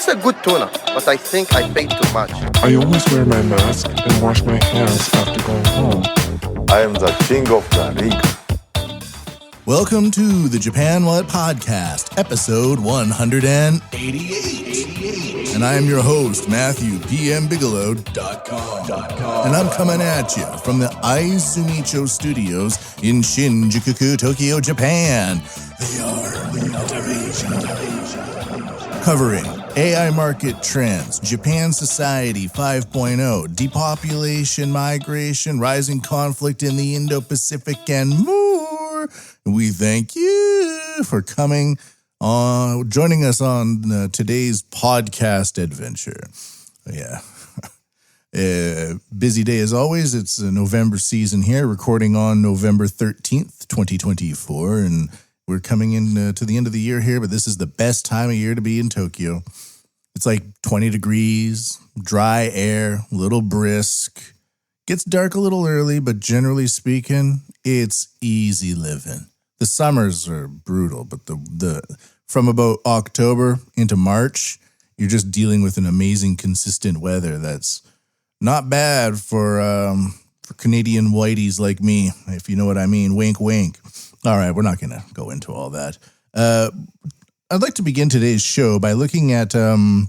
It's a good tuna, but I think I paid too much. I always wear my mask and wash my hands after going home. I am the king of the ring. Welcome to the Japan What Podcast, episode 188. And I am your host, Matthew PMBigelow.com. And I'm coming at you from the Aizumicho Studios in Shinjuku, Tokyo, Japan. They are covering AI market trends, Japan Society 5.0, depopulation, migration, rising conflict in the Indo-Pacific, and more. We thank you for joining us on today's podcast adventure. Yeah. Busy day as always. It's a November season here, recording on November 13th, 2024, and we're coming in to the end of the year here, but this is the best time of year to be in Tokyo. It's like 20 degrees, dry air, little brisk. Gets dark a little early, but generally speaking, it's easy living. The summers are brutal, but the from about October into March, you're just dealing with an amazing, consistent weather that's not bad for Canadian whiteys like me, if you know what I mean. Wink, wink. All right, we're not going to go into all that. I'd like to begin today's show by looking at some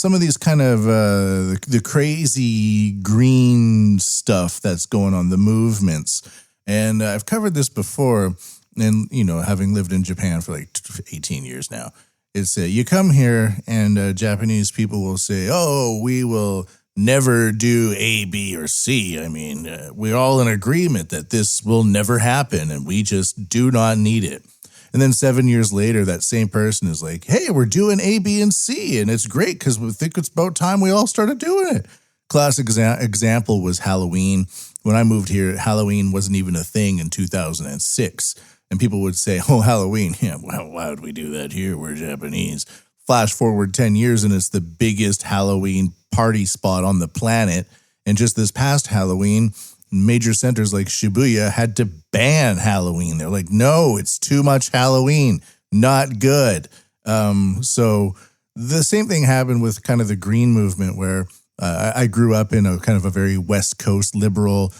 of these kind of the crazy green stuff that's going on, the movements. And I've covered this before, and, you know, having lived in Japan for like 18 years now, it's you come here and Japanese people will say, oh, we will never do A, B, or C. I mean, we're all in agreement that this will never happen, and we just do not need it. And then 7 years later, that same person is like, hey, we're doing A, B, and C, and it's great because we think it's about time we all started doing it. Classic example was Halloween. When I moved here, Halloween wasn't even a thing in 2006. And people would say, oh, Halloween, yeah, well, why would we do that here? We're Japanese. Flash forward 10 years, and it's the biggest Halloween party spot on the planet. And just this past Halloween, major centers like Shibuya had to ban Halloween. They're like, no, it's too much Halloween. Not good. So the same thing happened with kind of the green movement, where I grew up in a kind of a very West Coast liberal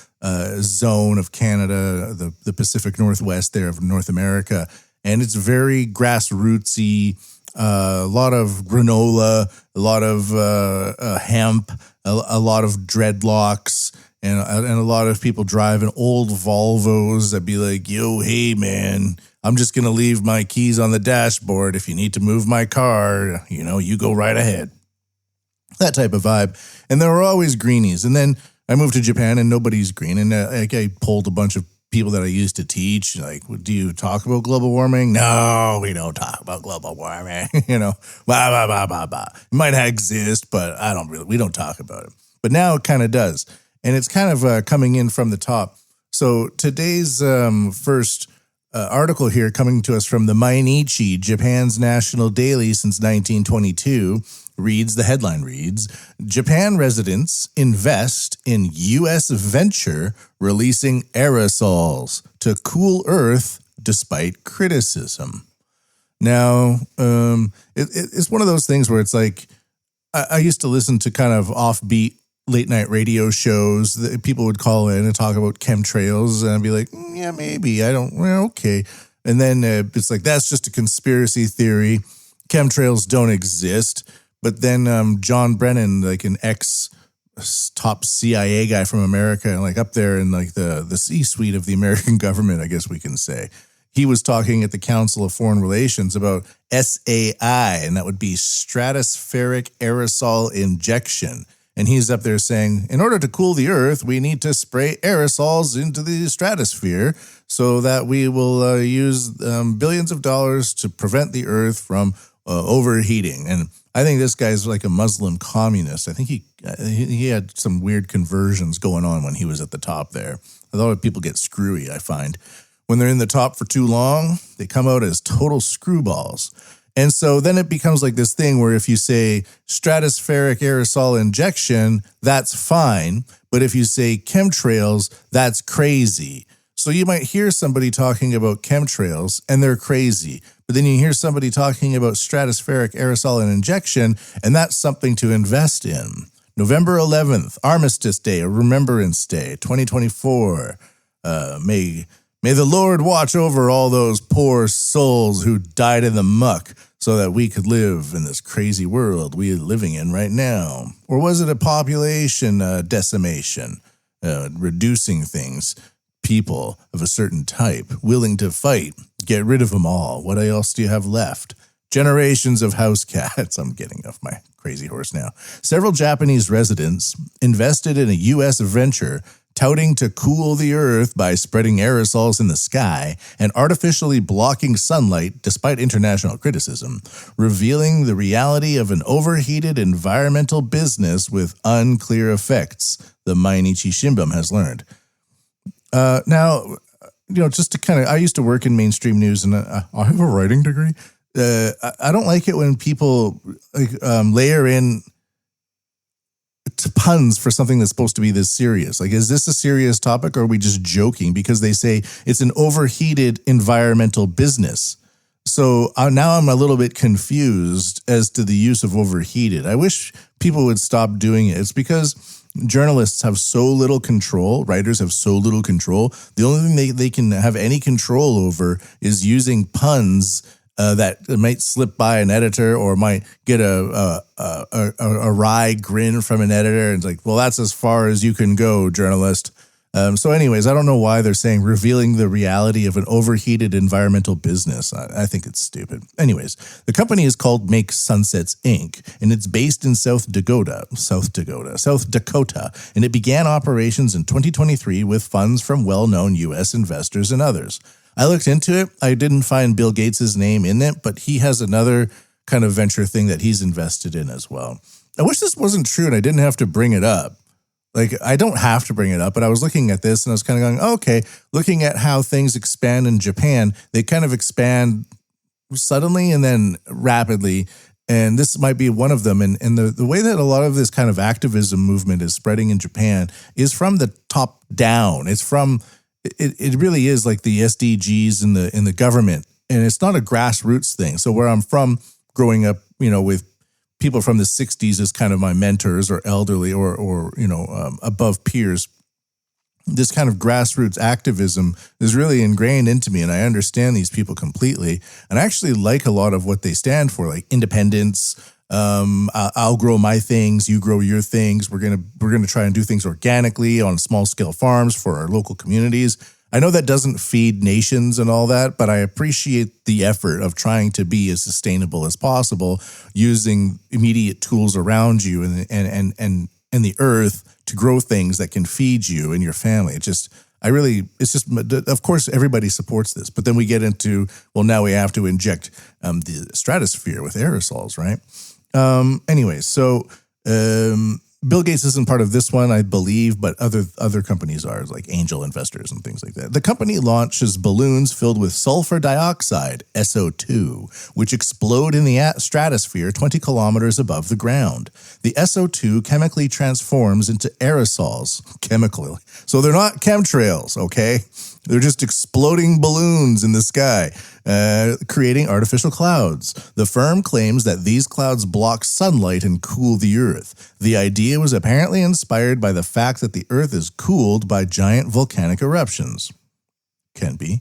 zone of Canada, the Pacific Northwest there of North America. And it's very grassrootsy, a lot of granola, a lot of hemp, a lot of dreadlocks, and a lot of people driving old Volvos that be like, yo, hey, man, I'm just going to leave my keys on the dashboard. If you need to move my car, you know, you go right ahead. That type of vibe. And there were always greenies. And then I moved to Japan and nobody's green. And I polled a bunch of people that I used to teach, like, do you talk about global warming? No, we don't talk about global warming. You know, blah, blah, blah, blah, blah. It might exist, but we don't talk about it. But now it kind of does. And it's kind of coming in from the top. So today's first article here, coming to us from the Mainichi, Japan's national daily since 1922, the headline reads, Japan residents invest in U.S. venture releasing aerosols to cool Earth despite criticism. Now, it's one of those things where it's like, I used to listen to kind of offbeat late night radio shows that people would call in and talk about chemtrails, and I'd be like, yeah, maybe, okay. And then it's like, that's just a conspiracy theory. Chemtrails don't exist. But then John Brennan, like an ex-top CIA guy from America, like up there in like the C-suite of the American government, I guess we can say, he was talking at the Council of Foreign Relations about SAI, and that would be stratospheric aerosol injection. And he's up there saying, in order to cool the Earth, we need to spray aerosols into the stratosphere so that we will use billions of dollars to prevent the Earth from overheating. And I think this guy's like a Muslim communist. I think he had some weird conversions going on when he was at the top there. A lot of people get screwy, I find. When they're in the top for too long, they come out as total screwballs. And so then it becomes like this thing where if you say stratospheric aerosol injection, that's fine. But if you say chemtrails, that's crazy. So you might hear somebody talking about chemtrails and they're crazy, but then you hear somebody talking about stratospheric aerosol and injection, and that's something to invest in. November 11th, Armistice Day, a Remembrance Day, 2024. May the Lord watch over all those poor souls who died in the muck so that we could live in this crazy world we are living in right now. Or was it a population decimation, reducing things, people of a certain type, willing to fight, get rid of them all? What else do you have left? Generations of house cats. I'm getting off my crazy horse now. Several Japanese residents invested in a U.S. venture touting to cool the earth by spreading aerosols in the sky and artificially blocking sunlight despite international criticism, revealing the reality of an overheated environmental business with unclear effects, the Mainichi Shimbun has learned. Now, just to kind of, I used to work in mainstream news, and I have a writing degree. I don't like it when people layer in puns for something that's supposed to be this serious. Like, is this a serious topic, or are we just joking? Because they say it's an overheated environmental business. So now I'm a little bit confused as to the use of overheated. I wish people would stop doing it. It's because journalists have so little control, writers have so little control. The only thing they can have any control over is using puns that might slip by an editor, or might get a wry grin from an editor. And it's like, well, that's as far as you can go, journalist. So anyways, I don't know why they're saying revealing the reality of an overheated environmental business. I think it's stupid. Anyways, the company is called Make Sunsets Inc., and it's based in South Dakota, and it began operations in 2023 with funds from well-known U.S. investors and others. I looked into it. I didn't find Bill Gates' name in it, but he has another kind of venture thing that he's invested in as well. I wish this wasn't true and I didn't have to bring it up. Like, I don't have to bring it up, but I was looking at this and I was kind of going, okay, looking at how things expand in Japan, they kind of expand suddenly and then rapidly. And this might be one of them. And the way that a lot of this kind of activism movement is spreading in Japan is from the top down. It's from... It really is like the SDGs in the government, and it's not a grassroots thing. So where I'm from, growing up, with people from the 60s as kind of my mentors or elderly or above peers, this kind of grassroots activism is really ingrained into me, and I understand these people completely. And I actually like a lot of what they stand for, like independence. I'll grow my things, you grow your things. We're gonna try and do things organically on small scale farms for our local communities. I know that doesn't feed nations and all that, but I appreciate the effort of trying to be as sustainable as possible, using immediate tools around you and the earth to grow things that can feed you and your family. Of course, everybody supports this, but then we get into, well, now we have to inject the stratosphere with aerosols, right? Anyways, so Bill Gates isn't part of this one, I believe, but other companies are, like angel investors and things like that. The company launches balloons filled with sulfur dioxide, SO2, which explode in the stratosphere 20 kilometers above the ground. The SO2 chemically transforms into aerosols, chemically. So they're not chemtrails, okay? They're just exploding balloons in the sky, creating artificial clouds. The firm claims that these clouds block sunlight and cool the earth. The idea was apparently inspired by the fact that the earth is cooled by giant volcanic eruptions. Can be.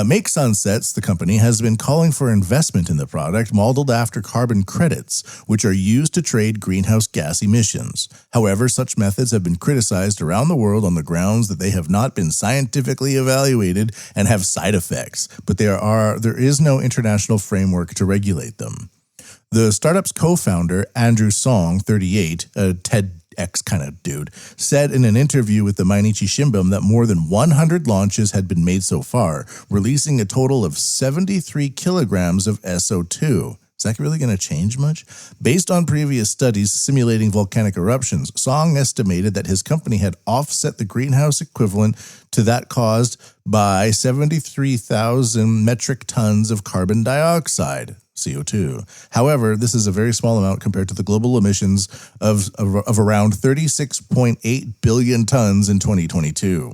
Make Sunsets, the company, has been calling for investment in the product modeled after carbon credits, which are used to trade greenhouse gas emissions. However, such methods have been criticized around the world on the grounds that they have not been scientifically evaluated and have side effects, but there is no international framework to regulate them. The startup's co-founder, Andrew Song, 38, a TEDx kind of dude, said in an interview with the Mainichi Shimbun that more than 100 launches had been made so far, releasing a total of 73 kilograms of SO2. Is that really going to change much? Based on previous studies simulating volcanic eruptions, Song estimated that his company had offset the greenhouse equivalent to that caused by 73,000 metric tons of carbon dioxide, CO2. However, this is a very small amount compared to the global emissions of around 36.8 billion tons in 2022.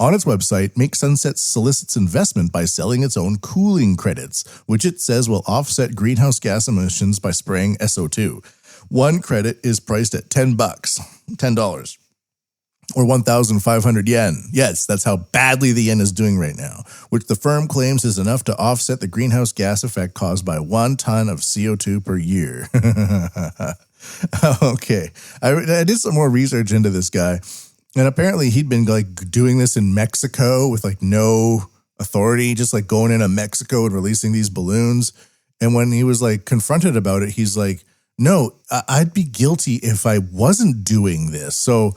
On its website, Make Sunset solicits investment by selling its own cooling credits, which it says will offset greenhouse gas emissions by spraying SO2. One credit is priced at $10, or 1,500 yen. Yes, that's how badly the yen is doing right now, which the firm claims is enough to offset the greenhouse gas effect caused by 1 ton of CO2 per year. Okay, I did some more research into this guy, and apparently he'd been like doing this in Mexico with like no authority, just like going into Mexico and releasing these balloons. And when he was like confronted about it, he's like, no, I'd be guilty if I wasn't doing this. So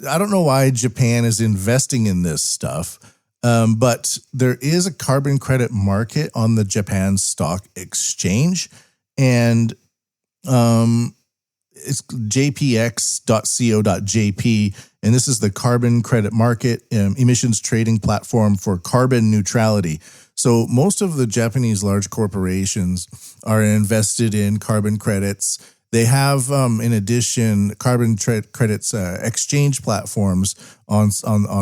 I don't know why Japan is investing in this stuff, but there is a carbon credit market on the Japan Stock Exchange, and it's jpx.co.jp, and this is the carbon credit market emissions trading platform for carbon neutrality. So most of the Japanese large corporations are invested in carbon credits. They have, in addition, carbon credits exchange platforms on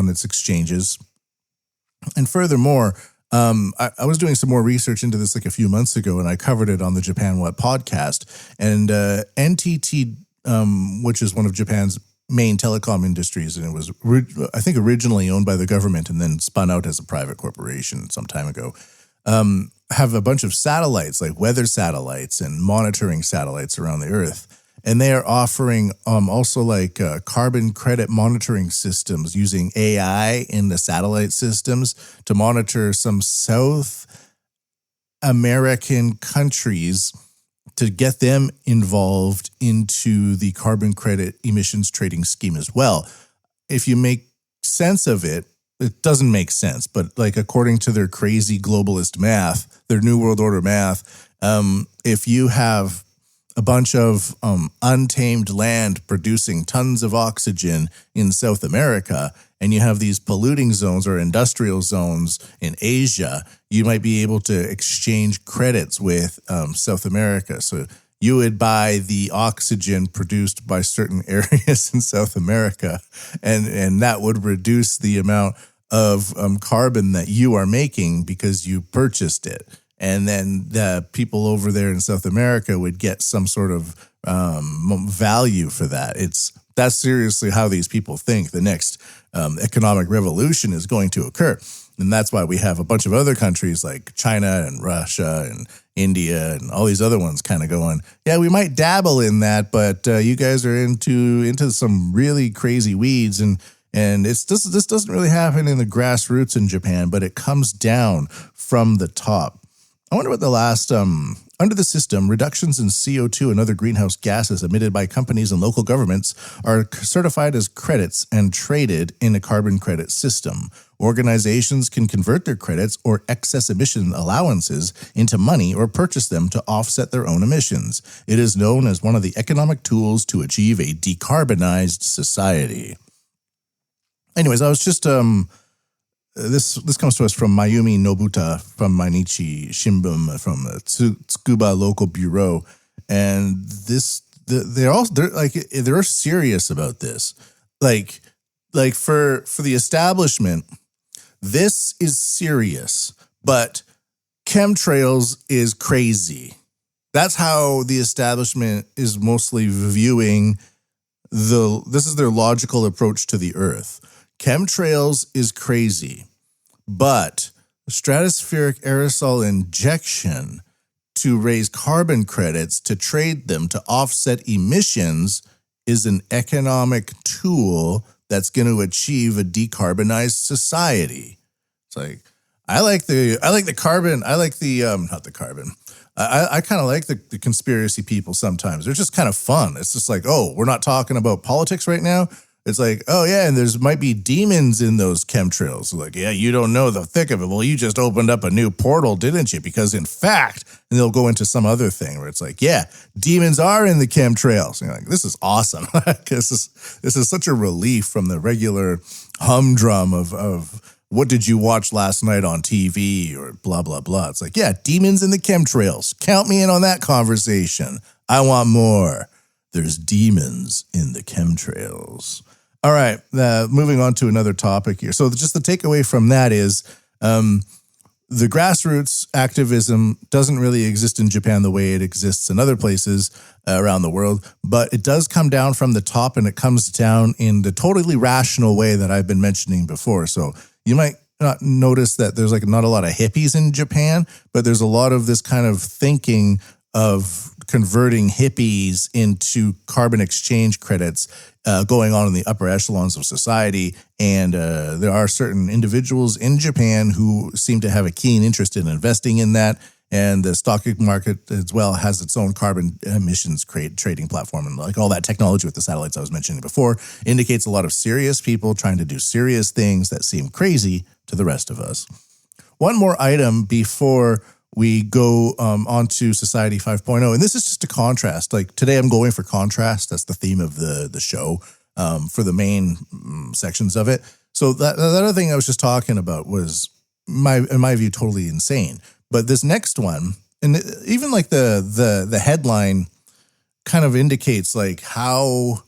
its exchanges. And furthermore, I was doing some more research into this like a few months ago, and I covered it on the Japan What podcast. And NTT, which is one of Japan's main telecom industries, and it was, I think, originally owned by the government and then spun out as a private corporation some time ago, have a bunch of satellites, like weather satellites and monitoring satellites around the Earth. And they are offering also like carbon credit monitoring systems using AI in the satellite systems to monitor some South American countries to get them involved into the carbon credit emissions trading scheme as well. If you make sense of it, it doesn't make sense, but like according to their crazy globalist math, their New World Order math, if you have a bunch of untamed land producing tons of oxygen in South America, and you have these polluting zones or industrial zones in Asia, you might be able to exchange credits with South America. So you would buy the oxygen produced by certain areas in South America, and that would reduce the amount of carbon that you are making because you purchased it. And then the people over there in South America would get some sort of value for that. That's seriously how these people think the next economic revolution is going to occur. And that's why we have a bunch of other countries like China and Russia and India and all these other ones kind of going, yeah, we might dabble in that, but you guys are into some really crazy weeds. And this doesn't really happen in the grassroots in Japan, but it comes down from the top. I wonder what the last, under the system, reductions in CO2 and other greenhouse gases emitted by companies and local governments are certified as credits and traded in a carbon credit system. Organizations can convert their credits or excess emission allowances into money or purchase them to offset their own emissions. It is known as one of the economic tools to achieve a decarbonized society. Anyways, I was just... This comes to us from Mayumi Nobuta from Mainichi Shimbun from the Tsukuba local bureau, and they're serious about this. Like for the establishment, this is serious, but chemtrails is crazy. That's how the establishment is mostly viewing this is their logical approach to the Earth. Chemtrails is crazy, but stratospheric aerosol injection to raise carbon credits to trade them to offset emissions is an economic tool that's going to achieve a decarbonized society. It's like I like the carbon. I like the not the carbon. I kind of like the conspiracy people sometimes. They're just kind of fun. It's just like, oh, we're not talking about politics right now. It's like, oh, yeah, and there's might be demons in those chemtrails. Like, yeah, you don't know the thick of it. Well, you just opened up a new portal, didn't you? Because in fact, and they'll go into some other thing where it's like, yeah, demons are in the chemtrails. And you're like, this is awesome. This is such a relief from the regular humdrum of what did you watch last night on TV or blah, blah, blah. It's like, yeah, demons in the chemtrails. Count me in on that conversation. I want more. There's demons in the chemtrails. All right, moving on to another topic here. So just the takeaway from that is the grassroots activism doesn't really exist in Japan the way it exists in other places around the world, but it does come down from the top, and it comes down in the totally rational way that I've been mentioning before. So you might not notice that there's like not a lot of hippies in Japan, but there's a lot of this kind of thinking of converting hippies into carbon exchange credits going on in the upper echelons of society. And there are certain individuals in Japan who seem to have a keen interest in investing in that. And the stock market as well has its own carbon emissions trading platform. And like all that technology with the satellites I was mentioning before indicates a lot of serious people trying to do serious things that seem crazy to the rest of us. One more item before we go on to Society 5.0. And this is just a contrast. Like today I'm going for contrast. That's the theme of the show for the main sections of it. So that other thing I was just talking about was, in my view, totally insane. But this next one, and even like the headline kind of indicates like how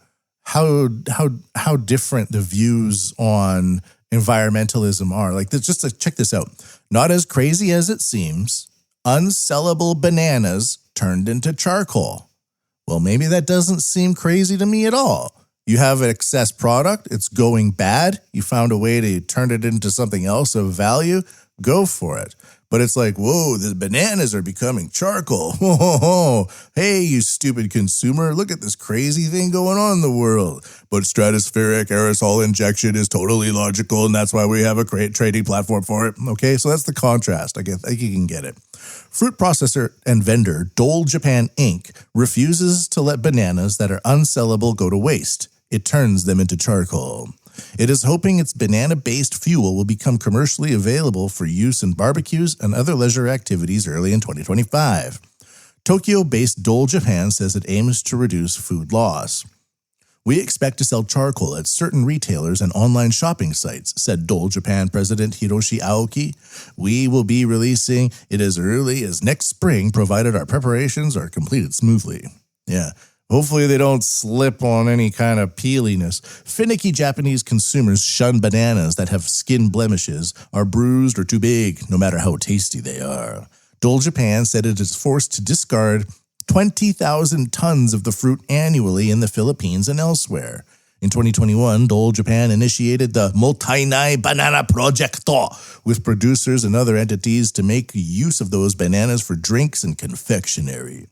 different the views on environmentalism are. Like just check this out. Not as crazy as it seems. Unsellable bananas turned into charcoal. Well, maybe that doesn't seem crazy to me at all. You have an excess product, it's going bad, you found a way to turn it into something else of value, go for it. But it's like, whoa, the bananas are becoming charcoal. Hey, you stupid consumer, look at this crazy thing going on in the world. But stratospheric aerosol injection is totally logical, and that's why we have a great trading platform for it. Okay, so that's the contrast. I think you can get it. Fruit processor and vendor Dole Japan Inc. refuses to let bananas that are unsellable go to waste. It turns them into charcoal. It is hoping its banana-based fuel will become commercially available for use in barbecues and other leisure activities early in 2025. Tokyo-based Dole Japan says it aims to reduce food loss. We expect to sell charcoal at certain retailers and online shopping sites, said Dole Japan President Hiroshi Aoki. We will be releasing it as early as next spring, provided our preparations are completed smoothly. Yeah. Hopefully they don't slip on any kind of peeliness. Finicky Japanese consumers shun bananas that have skin blemishes, are bruised, or too big, no matter how tasty they are. Dole Japan said it is forced to discard 20,000 tons of the fruit annually in the Philippines and elsewhere. In 2021, Dole Japan initiated the Multi-Nai Banana Project with producers and other entities to make use of those bananas for drinks and confectionery.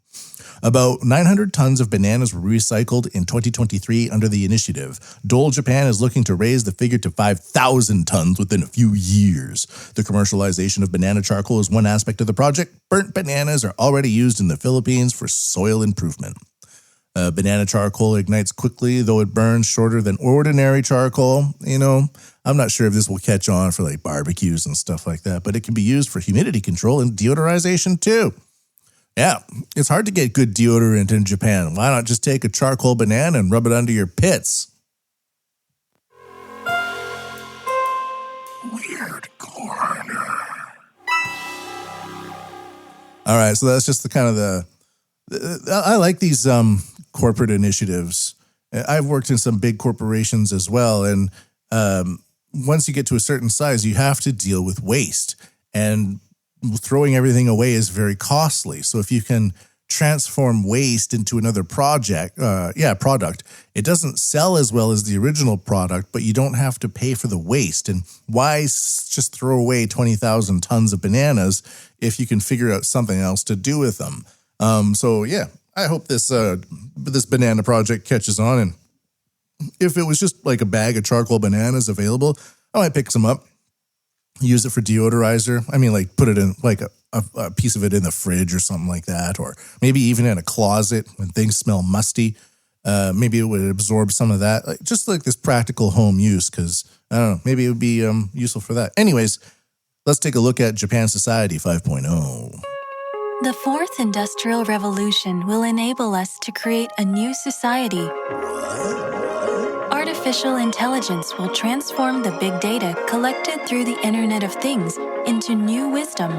About 900 tons of bananas were recycled in 2023 under the initiative. Dole Japan is looking to raise the figure to 5,000 tons within a few years. The commercialization of banana charcoal is one aspect of the project. Burnt bananas are already used in the Philippines for soil improvement. Banana charcoal ignites quickly, though it burns shorter than ordinary charcoal. You know, I'm not sure if this will catch on for like barbecues and stuff like that, but it can be used for humidity control and deodorization too. Yeah, it's hard to get good deodorant in Japan. Why not just take a charcoal banana and rub it under your pits? Weird corner. All right, so that's just the kind of I like these corporate initiatives. I've worked in some big corporations as well, and once you get to a certain size, you have to deal with waste, and throwing everything away is very costly. So if you can transform waste into another product, it doesn't sell as well as the original product, but you don't have to pay for the waste. And why just throw away 20,000 tons of bananas if you can figure out something else to do with them? So yeah, I hope this banana project catches on. And if it was just like a bag of charcoal bananas available, I might pick some up. Use it for deodorizer. I mean, like put it in like a piece of it in the fridge or something like that, or maybe even in a closet when things smell musty. Maybe it would absorb some of that, like, just like this practical home use, because I don't know, maybe it would be useful for that. Anyways, let's take a look at Japan Society 5.0. The fourth industrial revolution will enable us to create a new society. Artificial intelligence will transform the big data collected through the Internet of Things into new wisdom.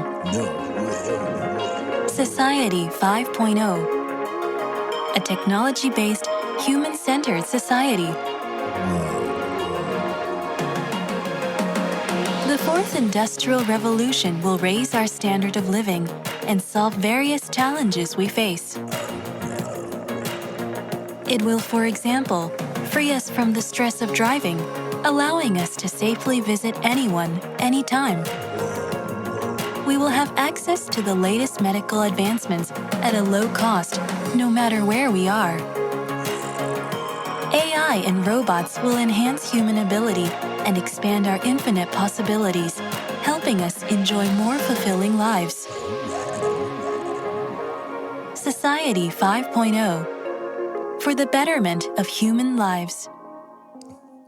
Society 5.0. A technology-based, human-centered society. The fourth industrial revolution will raise our standard of living and solve various challenges we face. It will, for example, free us from the stress of driving, allowing us to safely visit anyone, anytime. We will have access to the latest medical advancements at a low cost, no matter where we are. AI and robots will enhance human ability and expand our infinite possibilities, helping us enjoy more fulfilling lives. Society 5.0 for the betterment of human lives.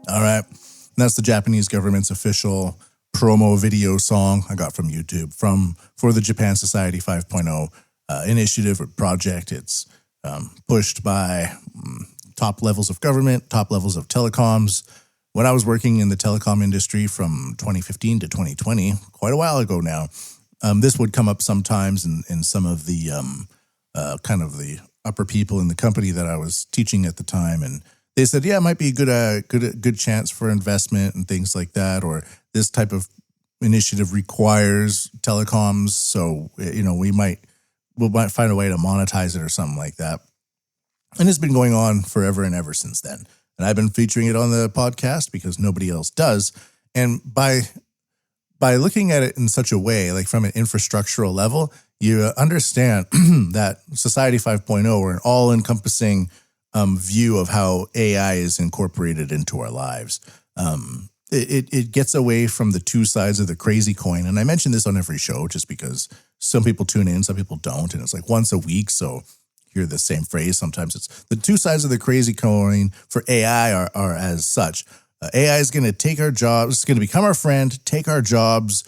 All right. That's the Japanese government's official promo video song I got from YouTube for the Japan Society 5.0 initiative or project. It's pushed by top levels of government, top levels of telecoms. When I was working in the telecom industry from 2015 to 2020, quite a while ago now, this would come up sometimes in some of the kind of the upper people in the company that I was teaching at the time. And they said, yeah, it might be a good chance for investment and things like that, or this type of initiative requires telecoms. So, we might find a way to monetize it or something like that. And it's been going on forever and ever since then. And I've been featuring it on the podcast because nobody else does. And by looking at it in such a way, like from an infrastructural level, you understand that Society 5.0, or an all-encompassing view of how AI is incorporated into our lives. It gets away from the two sides of the crazy coin. And I mention this on every show just because some people tune in, some people don't. And it's like once a week, so hear the same phrase. Sometimes it's the two sides of the crazy coin for AI are as such. AI is going to take our jobs, it's going to become our friend, take our jobs,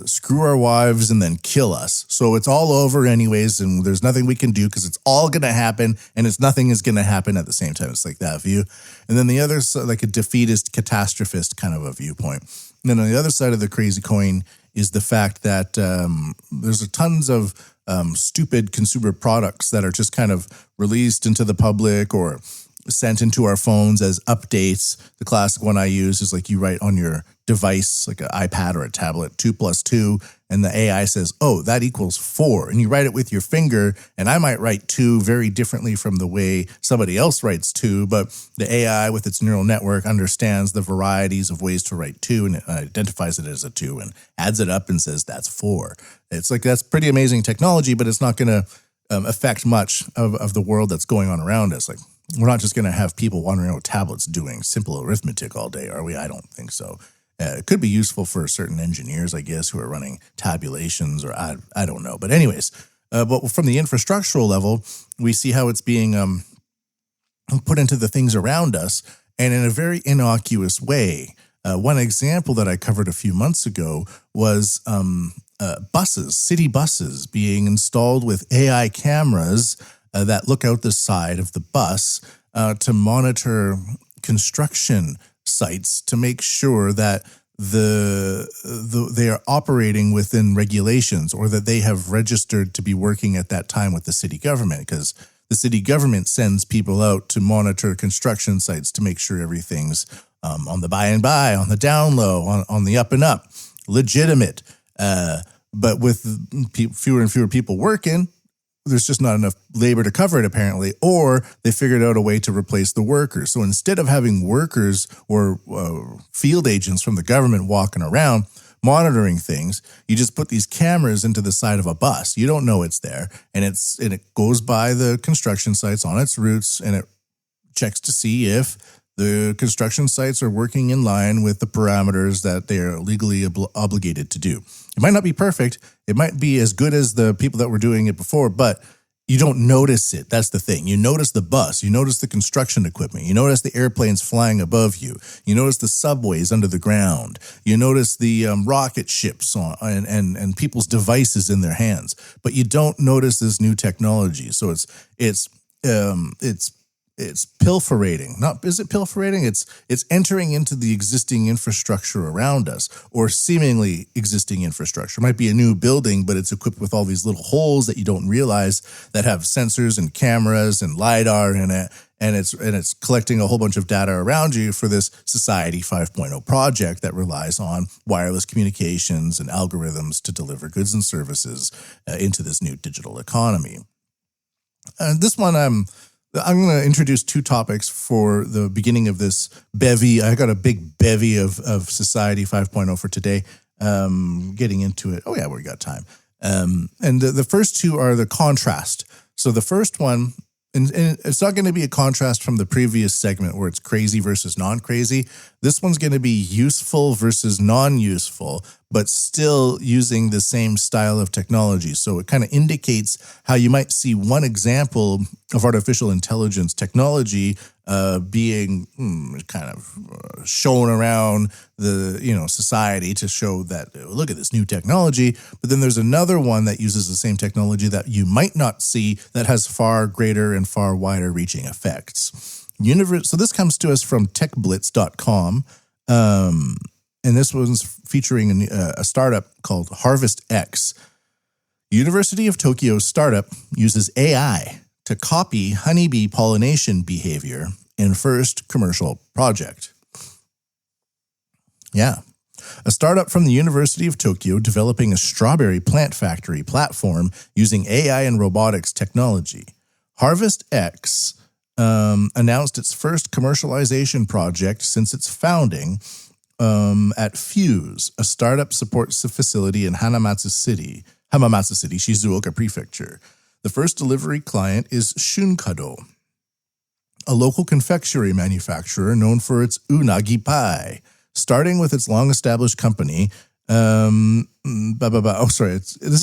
screw our wives, and then kill us. So it's all over anyways, and there's nothing we can do because it's all going to happen, and nothing is going to happen at the same time. It's like that view. And then the other side, like a defeatist, catastrophist kind of a viewpoint. And then on the other side of the crazy coin is the fact that there's tons of stupid consumer products that are just kind of released into the public or sent into our phones as updates. The classic one I use is like you write on your device, like an iPad or a tablet, 2 + 2, and the AI says, oh, that equals 4. And you write it with your finger, and I might write 2 very differently from the way somebody else writes 2, but the AI with its neural network understands the varieties of ways to write 2 and it identifies it as a 2 and adds it up and says that's 4. It's like, that's pretty amazing technology, but it's not going to affect much of the world that's going on around us. Like, we're not just going to have people wandering around with tablets doing simple arithmetic all day, are we? I don't think so. It could be useful for certain engineers, I guess, who are running tabulations, or I don't know. But anyways, but from the infrastructural level, we see how it's being put into the things around us, and in a very innocuous way. One example that I covered a few months ago was buses, city buses being installed with AI cameras that look out the side of the bus to monitor construction sites to make sure that they are operating within regulations, or that they have registered to be working at that time with the city government, because the city government sends people out to monitor construction sites to make sure everything's on the by and by, on the down low, on the up and up, legitimate. But with fewer and fewer people working, there's just not enough labor to cover it, apparently, or they figured out a way to replace the workers. So instead of having workers or field agents from the government walking around monitoring things, you just put these cameras into the side of a bus. You don't know it's there, and it goes by the construction sites on its routes, and it checks to see if the construction sites are working in line with the parameters that they are legally obligated to do. It might not be perfect. It might be as good as the people that were doing it before, but you don't notice it. That's the thing. You notice the bus. You notice the construction equipment. You notice the airplanes flying above you. You notice the subways under the ground. You notice the rocket ships and people's devices in their hands. But you don't notice this new technology. So it's pilferating. Is it pilferating? It's entering into the existing infrastructure around us, or seemingly existing infrastructure. It might be a new building, but it's equipped with all these little holes that you don't realize that have sensors and cameras and LiDAR in it. and it's collecting a whole bunch of data around you for this Society 5.0 project that relies on wireless communications and algorithms to deliver goods and services into this new digital economy. This one, I'm going to introduce two topics for the beginning of this bevy. I got a big bevy of Society 5.0 for today. Getting into it. Oh yeah, we got time. And the first two are the contrast. So the first one, and it's not going to be a contrast from the previous segment where it's crazy versus non-crazy. This one's going to be useful versus non-useful, but still using the same style of technology. So it kind of indicates how you might see one example of artificial intelligence technology being kind of shown around the society to show that, look at this new technology. But then there's another one that uses the same technology that you might not see that has far greater and far wider reaching effects. So this comes to us from techblitz.com. And this one's featuring a startup called Harvest X. University of Tokyo startup uses AI to copy honeybee pollination behavior in first commercial project. Yeah. A startup from the University of Tokyo developing a strawberry plant factory platform using AI and robotics technology. Harvest X announced its first commercialization project since its founding at Fuse, a startup supports a facility in Hamamatsu City, Shizuoka Prefecture. The first delivery client is Shunkado, a local confectionery manufacturer known for its unagi pie. Starting with its long-established company, this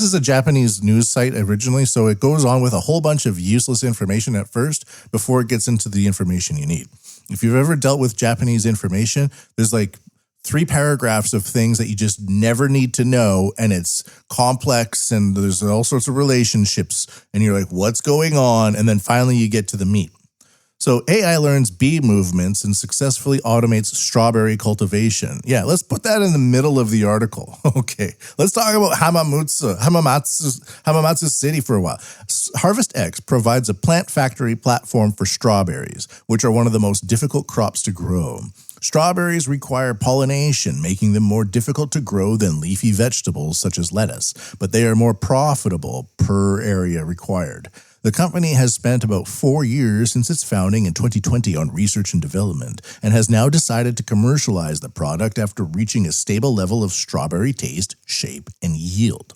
is a Japanese news site originally, so it goes on with a whole bunch of useless information at first before it gets into the information you need. If you've ever dealt with Japanese information, there's like 3 paragraphs of things that you just never need to know, and it's complex, and there's all sorts of relationships, and you're like, what's going on? And then finally you get to the meat. So AI learns bee movements and successfully automates strawberry cultivation. Yeah, let's put that in the middle of the article. Okay, let's talk about Hamamatsu City for a while. Harvest X provides a plant factory platform for strawberries, which are one of the most difficult crops to grow. Strawberries require pollination, making them more difficult to grow than leafy vegetables such as lettuce, but they are more profitable per area required. The company has spent about 4 years since its founding in 2020 on research and development, and has now decided to commercialize the product after reaching a stable level of strawberry taste, shape, and yield.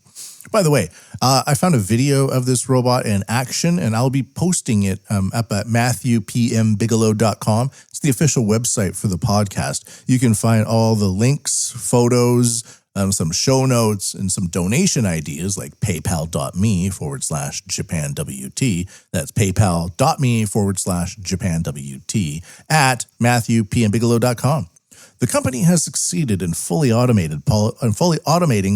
By the way, I found a video of this robot in action, and I'll be posting it up at MatthewPMBigelow.com. It's the official website for the podcast. You can find all the links, photos, some show notes, and some donation ideas like paypal.me/JapanWT. That's paypal.me/JapanWT at MatthewPMBigelow.com. The company has succeeded in fully automating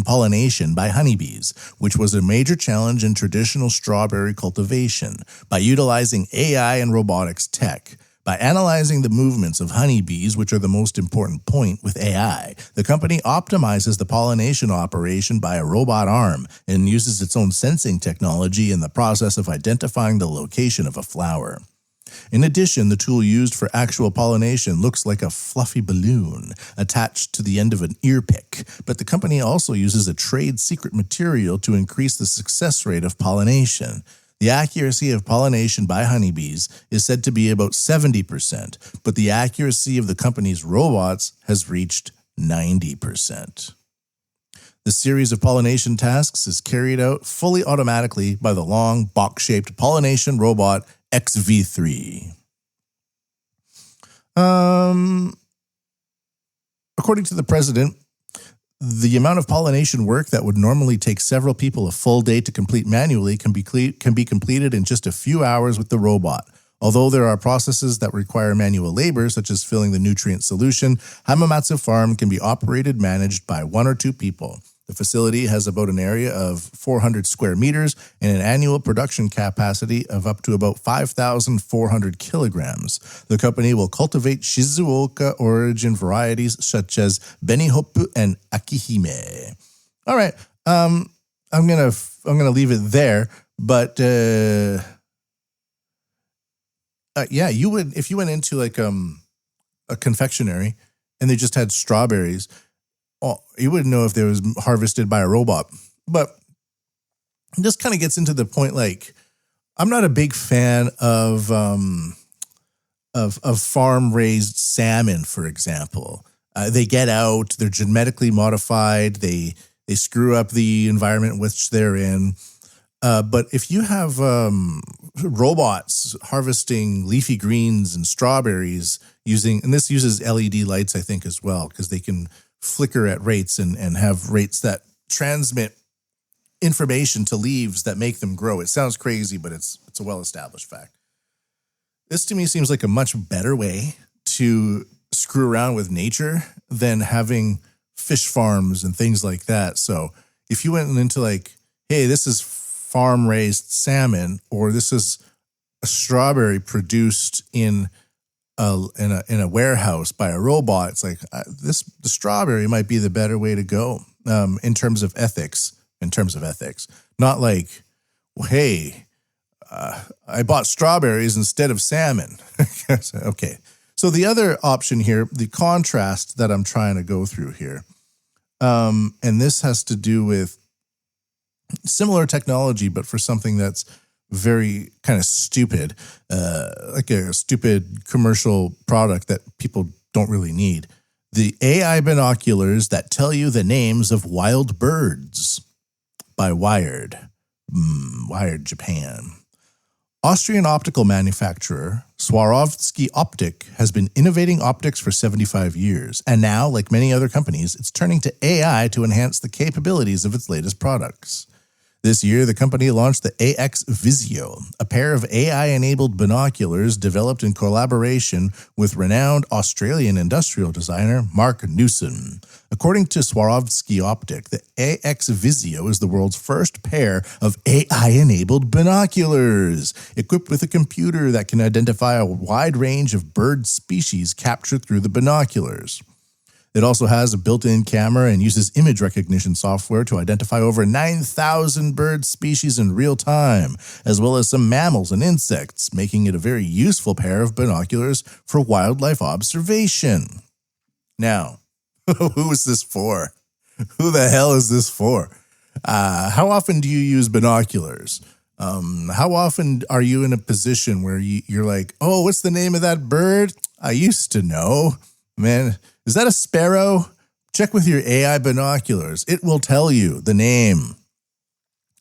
pollination by honeybees, which was a major challenge in traditional strawberry cultivation, by utilizing AI and robotics tech. By analyzing the movements of honeybees, which are the most important point with AI, the company optimizes the pollination operation by a robot arm and uses its own sensing technology in the process of identifying the location of a flower. In addition, the tool used for actual pollination looks like a fluffy balloon attached to the end of an ear pick, but the company also uses a trade secret material to increase the success rate of pollination. The accuracy of pollination by honeybees is said to be about 70%, but the accuracy of the company's robots has reached 90%. The series of pollination tasks is carried out fully automatically by the long, box-shaped pollination robot XV3. According to the president, the amount of pollination work that would normally take several people a full day to complete manually can be completed in just a few hours with the robot. Although there are processes that require manual labor, such as filling the nutrient solution, Hamamatsu Farm can be managed by 1 or 2 people. The facility has about an area of 400 square meters and an annual production capacity of up to about 5,400 kilograms. The company will cultivate Shizuoka origin varieties such as Benihopu and Akihime. All right, I'm gonna leave it there, but Yeah, you would if you went into like a confectionery and they just had strawberries. Oh, you wouldn't know if they was harvested by a robot. But this kind of gets into the point. Like, I'm not a big fan of farm raised salmon, for example. They get out, they're genetically modified, they screw up the environment in which they're in. But if you have robots harvesting leafy greens and strawberries and this uses LED lights, I think, as well, because they can flicker at rates and have rates that transmit information to leaves that make them grow. It sounds crazy, but it's a well-established fact. This to me seems like a much better way to screw around with nature than having fish farms and things like that. So if you went into like, hey, this is farm-raised salmon, or this is a strawberry produced in a warehouse by a robot, it's like the strawberry might be the better way to go in terms of ethics. Not like, well, hey, I bought strawberries instead of salmon. Okay. So the other option here, the contrast that I'm trying to go through here, and this has to do with similar technology, but for something that's very kind of stupid, like a stupid commercial product that people don't really need. The AI binoculars that tell you the names of wild birds by Wired. Wired Japan. Austrian optical manufacturer Swarovski Optik has been innovating optics for 75 years, and now, like many other companies, it's turning to AI to enhance the capabilities of its latest products. This year, the company launched the AX Visio, a pair of AI-enabled binoculars developed in collaboration with renowned Australian industrial designer Mark Newson. According to Swarovski Optik, the AX Visio is the world's first pair of AI-enabled binoculars, equipped with a computer that can identify a wide range of bird species captured through the binoculars. It also has a built-in camera and uses image recognition software to identify over 9,000 bird species in real time, as well as some mammals and insects, making it a very useful pair of binoculars for wildlife observation. Now, who is this for? Who the hell is this for? How often do you use binoculars? How often are you in a position where you're like, oh, what's the name of that bird? I used to know. Man, is that a sparrow? Check with your AI binoculars. It will tell you the name.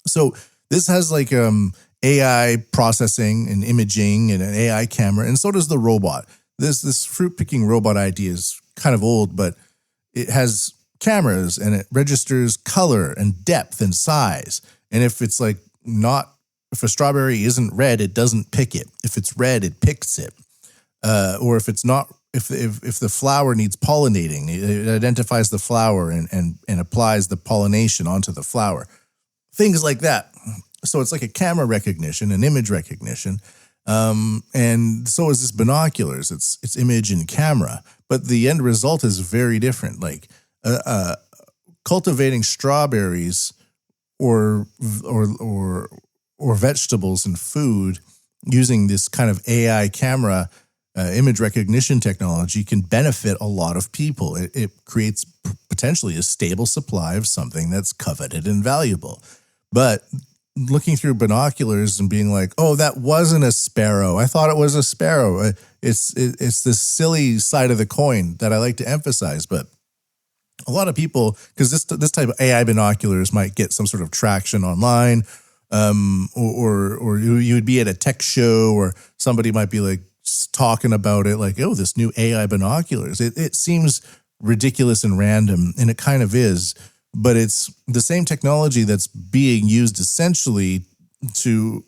So this has like AI processing and imaging and an AI camera, and so does the robot. This fruit picking robot idea is kind of old, but it has cameras and it registers color and depth and size. And if it's like if a strawberry isn't red, it doesn't pick it. If it's red, it picks it. Or if it's not, if the flower needs pollinating, it identifies the flower and applies the pollination onto the flower. Things like that. So it's like a camera recognition, an image recognition. And so is this binoculars. It's image and camera. But the end result is very different. Like cultivating strawberries or vegetables and food using this kind of AI camera image recognition technology can benefit a lot of people. It creates potentially a stable supply of something that's coveted and valuable. But looking through binoculars and being like, oh, that wasn't a sparrow. I thought it was a sparrow. It's this silly side of the coin that I like to emphasize. But a lot of people, because this type of AI binoculars might get some sort of traction online, or you would be at a tech show, or somebody might be like talking about it, like, oh, this new AI binoculars. It seems ridiculous and random, and it kind of is. But it's the same technology that's being used essentially to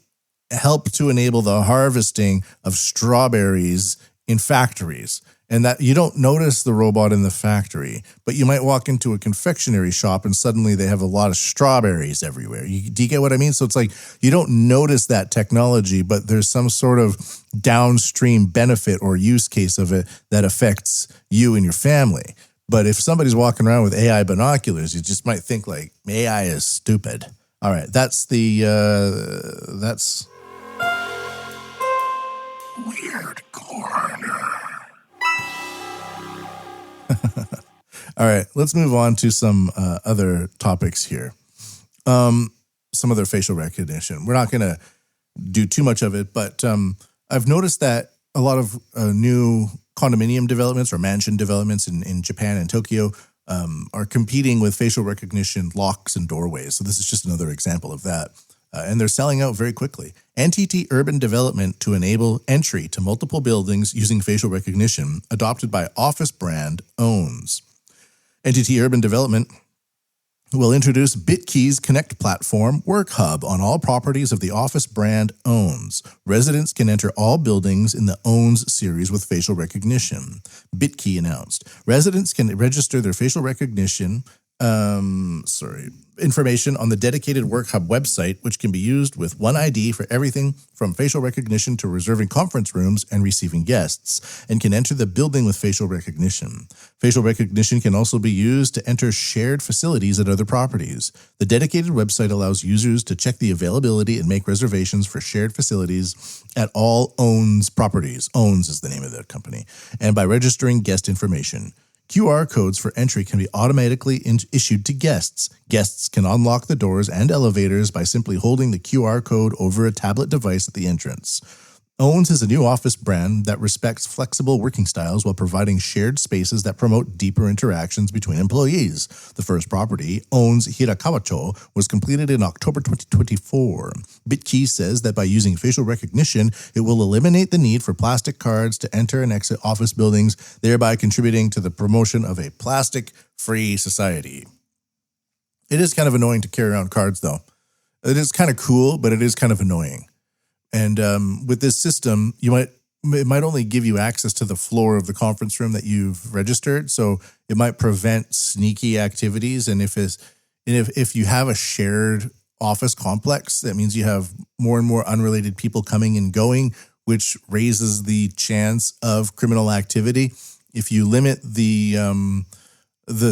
help to enable the harvesting of strawberries in factories. And that you don't notice the robot in the factory, but you might walk into a confectionery shop and suddenly they have a lot of strawberries everywhere. Do you get what I mean? So it's like you don't notice that technology, but there's some sort of downstream benefit or use case of it that affects you and your family. But if somebody's walking around with AI binoculars, you just might think like AI is stupid. All right, that's Weird corner. All right, let's move on to some other topics here. Some other facial recognition. We're not going to do too much of it, but I've noticed that a lot of new condominium developments or mansion developments in Japan and Tokyo are competing with facial recognition locks and doorways. So this is just another example of that. And they're selling out very quickly. NTT Urban Development to enable entry to multiple buildings using facial recognition, adopted by office brand Owns. NTT Urban Development will introduce BitKey's Connect platform Work Hub on all properties of the office brand Owns. Residents can enter all buildings in the Owns series with facial recognition. BitKey announced. Residents can register their facial recognition information on the dedicated Work Hub website, which can be used with one ID for everything from facial recognition to reserving conference rooms and receiving guests, and can enter the building with facial recognition. Facial recognition can also be used to enter shared facilities at other properties. The dedicated website allows users to check the availability and make reservations for shared facilities at all Owns properties. Owns is the name of the company. And by registering guest information. QR codes for entry can be automatically issued to guests. Guests can unlock the doors and elevators by simply holding the QR code over a tablet device at the entrance. Owns is a new office brand that respects flexible working styles while providing shared spaces that promote deeper interactions between employees. The first property, Owns Hirakawacho, was completed in October 2024. BitKey says that by using facial recognition, it will eliminate the need for plastic cards to enter and exit office buildings, thereby contributing to the promotion of a plastic-free society. It is kind of annoying to carry around cards, though. It is kind of cool, but it is kind of annoying. And with this system, it might only give you access to the floor of the conference room that you've registered. So it might prevent sneaky activities. And if you have a shared office complex, that means you have more and more unrelated people coming and going, which raises the chance of criminal activity. If you limit the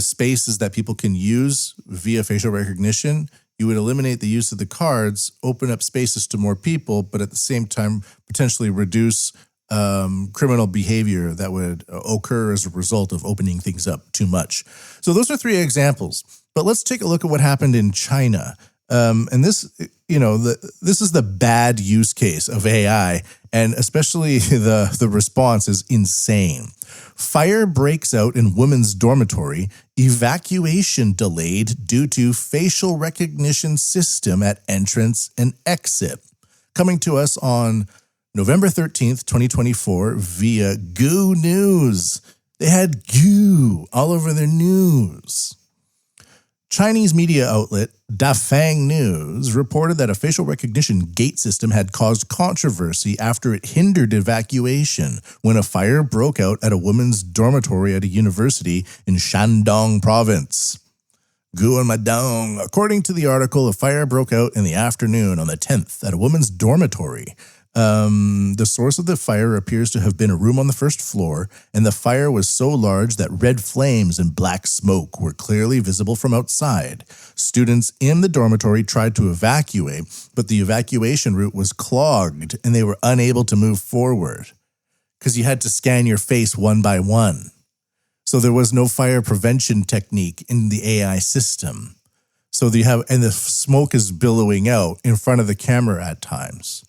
spaces that people can use via facial recognition, you would eliminate the use of the cards, open up spaces to more people, but at the same time potentially reduce criminal behavior that would occur as a result of opening things up too much. So those are three examples. But let's take a look at what happened in China. And this is the bad use case of AI, and especially the response is insane. Fire breaks out in women's dormitory, evacuation delayed due to facial recognition system at entrance and exit. Coming to us on November 13th, 2024 via Goo News. They had goo all over their news. Chinese media outlet Dafang News reported that a facial recognition gate system had caused controversy after it hindered evacuation when a fire broke out at a women's dormitory at a university in Shandong province. Gu and Madong. According to the article, a fire broke out in the afternoon on the 10th at a women's dormitory. The source of the fire appears to have been a room on the first floor, and the fire was so large that red flames and black smoke were clearly visible from outside. Students in the dormitory tried to evacuate, but the evacuation route was clogged, and they were unable to move forward because you had to scan your face one by one. So there was no fire prevention technique in the AI system. So the smoke is billowing out in front of the camera at times.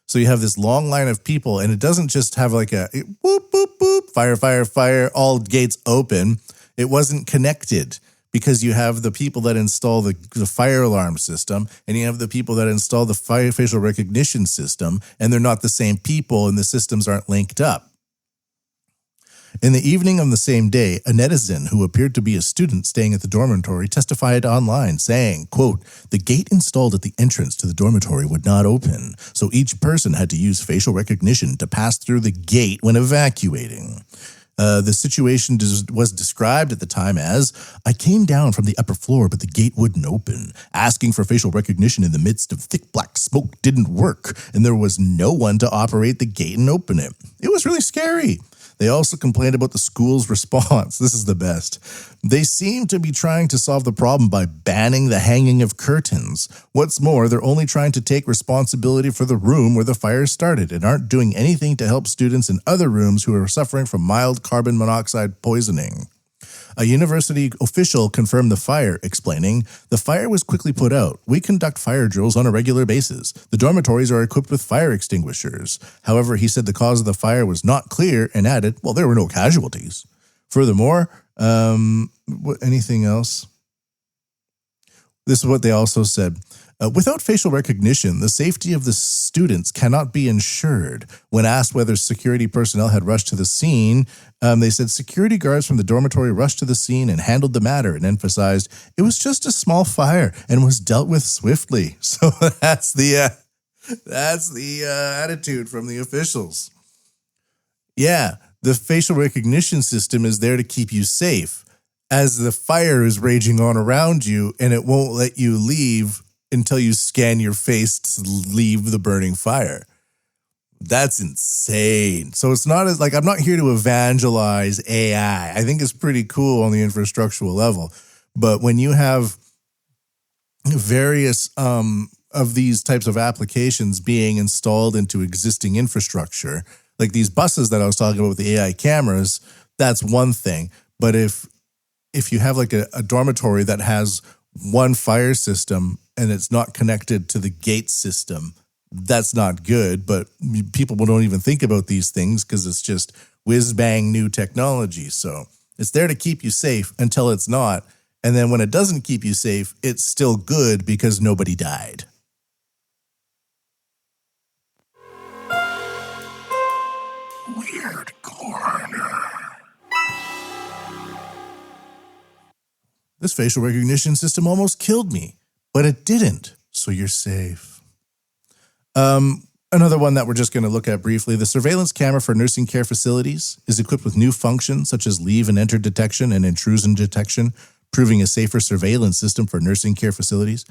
So you have this long line of people, and it doesn't just have like a whoop, boop, boop, fire, fire, fire, all gates open. It wasn't connected because you have the people that install the fire alarm system, and you have the people that install the facial recognition system, and they're not the same people, and the systems aren't linked up. In the evening of the same day, a netizen who appeared to be a student staying at the dormitory testified online saying, quote, "The gate installed at the entrance to the dormitory would not open, so each person had to use facial recognition to pass through the gate when evacuating." The situation was described at the time as, "I came down from the upper floor, but the gate wouldn't open. Asking for facial recognition in the midst of thick black smoke didn't work, and there was no one to operate the gate and open it. It was really scary." They also complained about the school's response. This is the best. They seem to be trying to solve the problem by banning the hanging of curtains. What's more, they're only trying to take responsibility for the room where the fire started and aren't doing anything to help students in other rooms who are suffering from mild carbon monoxide poisoning. A university official confirmed the fire, explaining, "The fire was quickly put out. We conduct fire drills on a regular basis. The dormitories are equipped with fire extinguishers." However, he said the cause of the fire was not clear and added, "Well, there were no casualties." Furthermore, anything else? This is what they also said. Without facial recognition, the safety of the students cannot be ensured. When asked whether security personnel had rushed to the scene, they said security guards from the dormitory rushed to the scene and handled the matter and emphasized it was just a small fire and was dealt with swiftly. So that's the attitude from the officials. Yeah, the facial recognition system is there to keep you safe as the fire is raging on around you, and it won't let you leave until you scan your face to leave the burning fire. That's insane. So it's not as like, I'm not here to evangelize AI. I think it's pretty cool on the infrastructural level. But when you have various of these types of applications being installed into existing infrastructure, like these buses that I was talking about with the AI cameras, that's one thing. But if you have like a dormitory that has one fire system and it's not connected to the gate system, that's not good. But people don't even think about these things because it's just whiz-bang new technology. So it's there to keep you safe until it's not. And then when it doesn't keep you safe, it's still good because nobody died. Weird Corner. This facial recognition system almost killed me, but it didn't, so you're safe. Another one that we're just going to look at briefly, the surveillance camera for nursing care facilities is equipped with new functions such as leave and enter detection and intrusion detection, proving a safer surveillance system for nursing care facilities.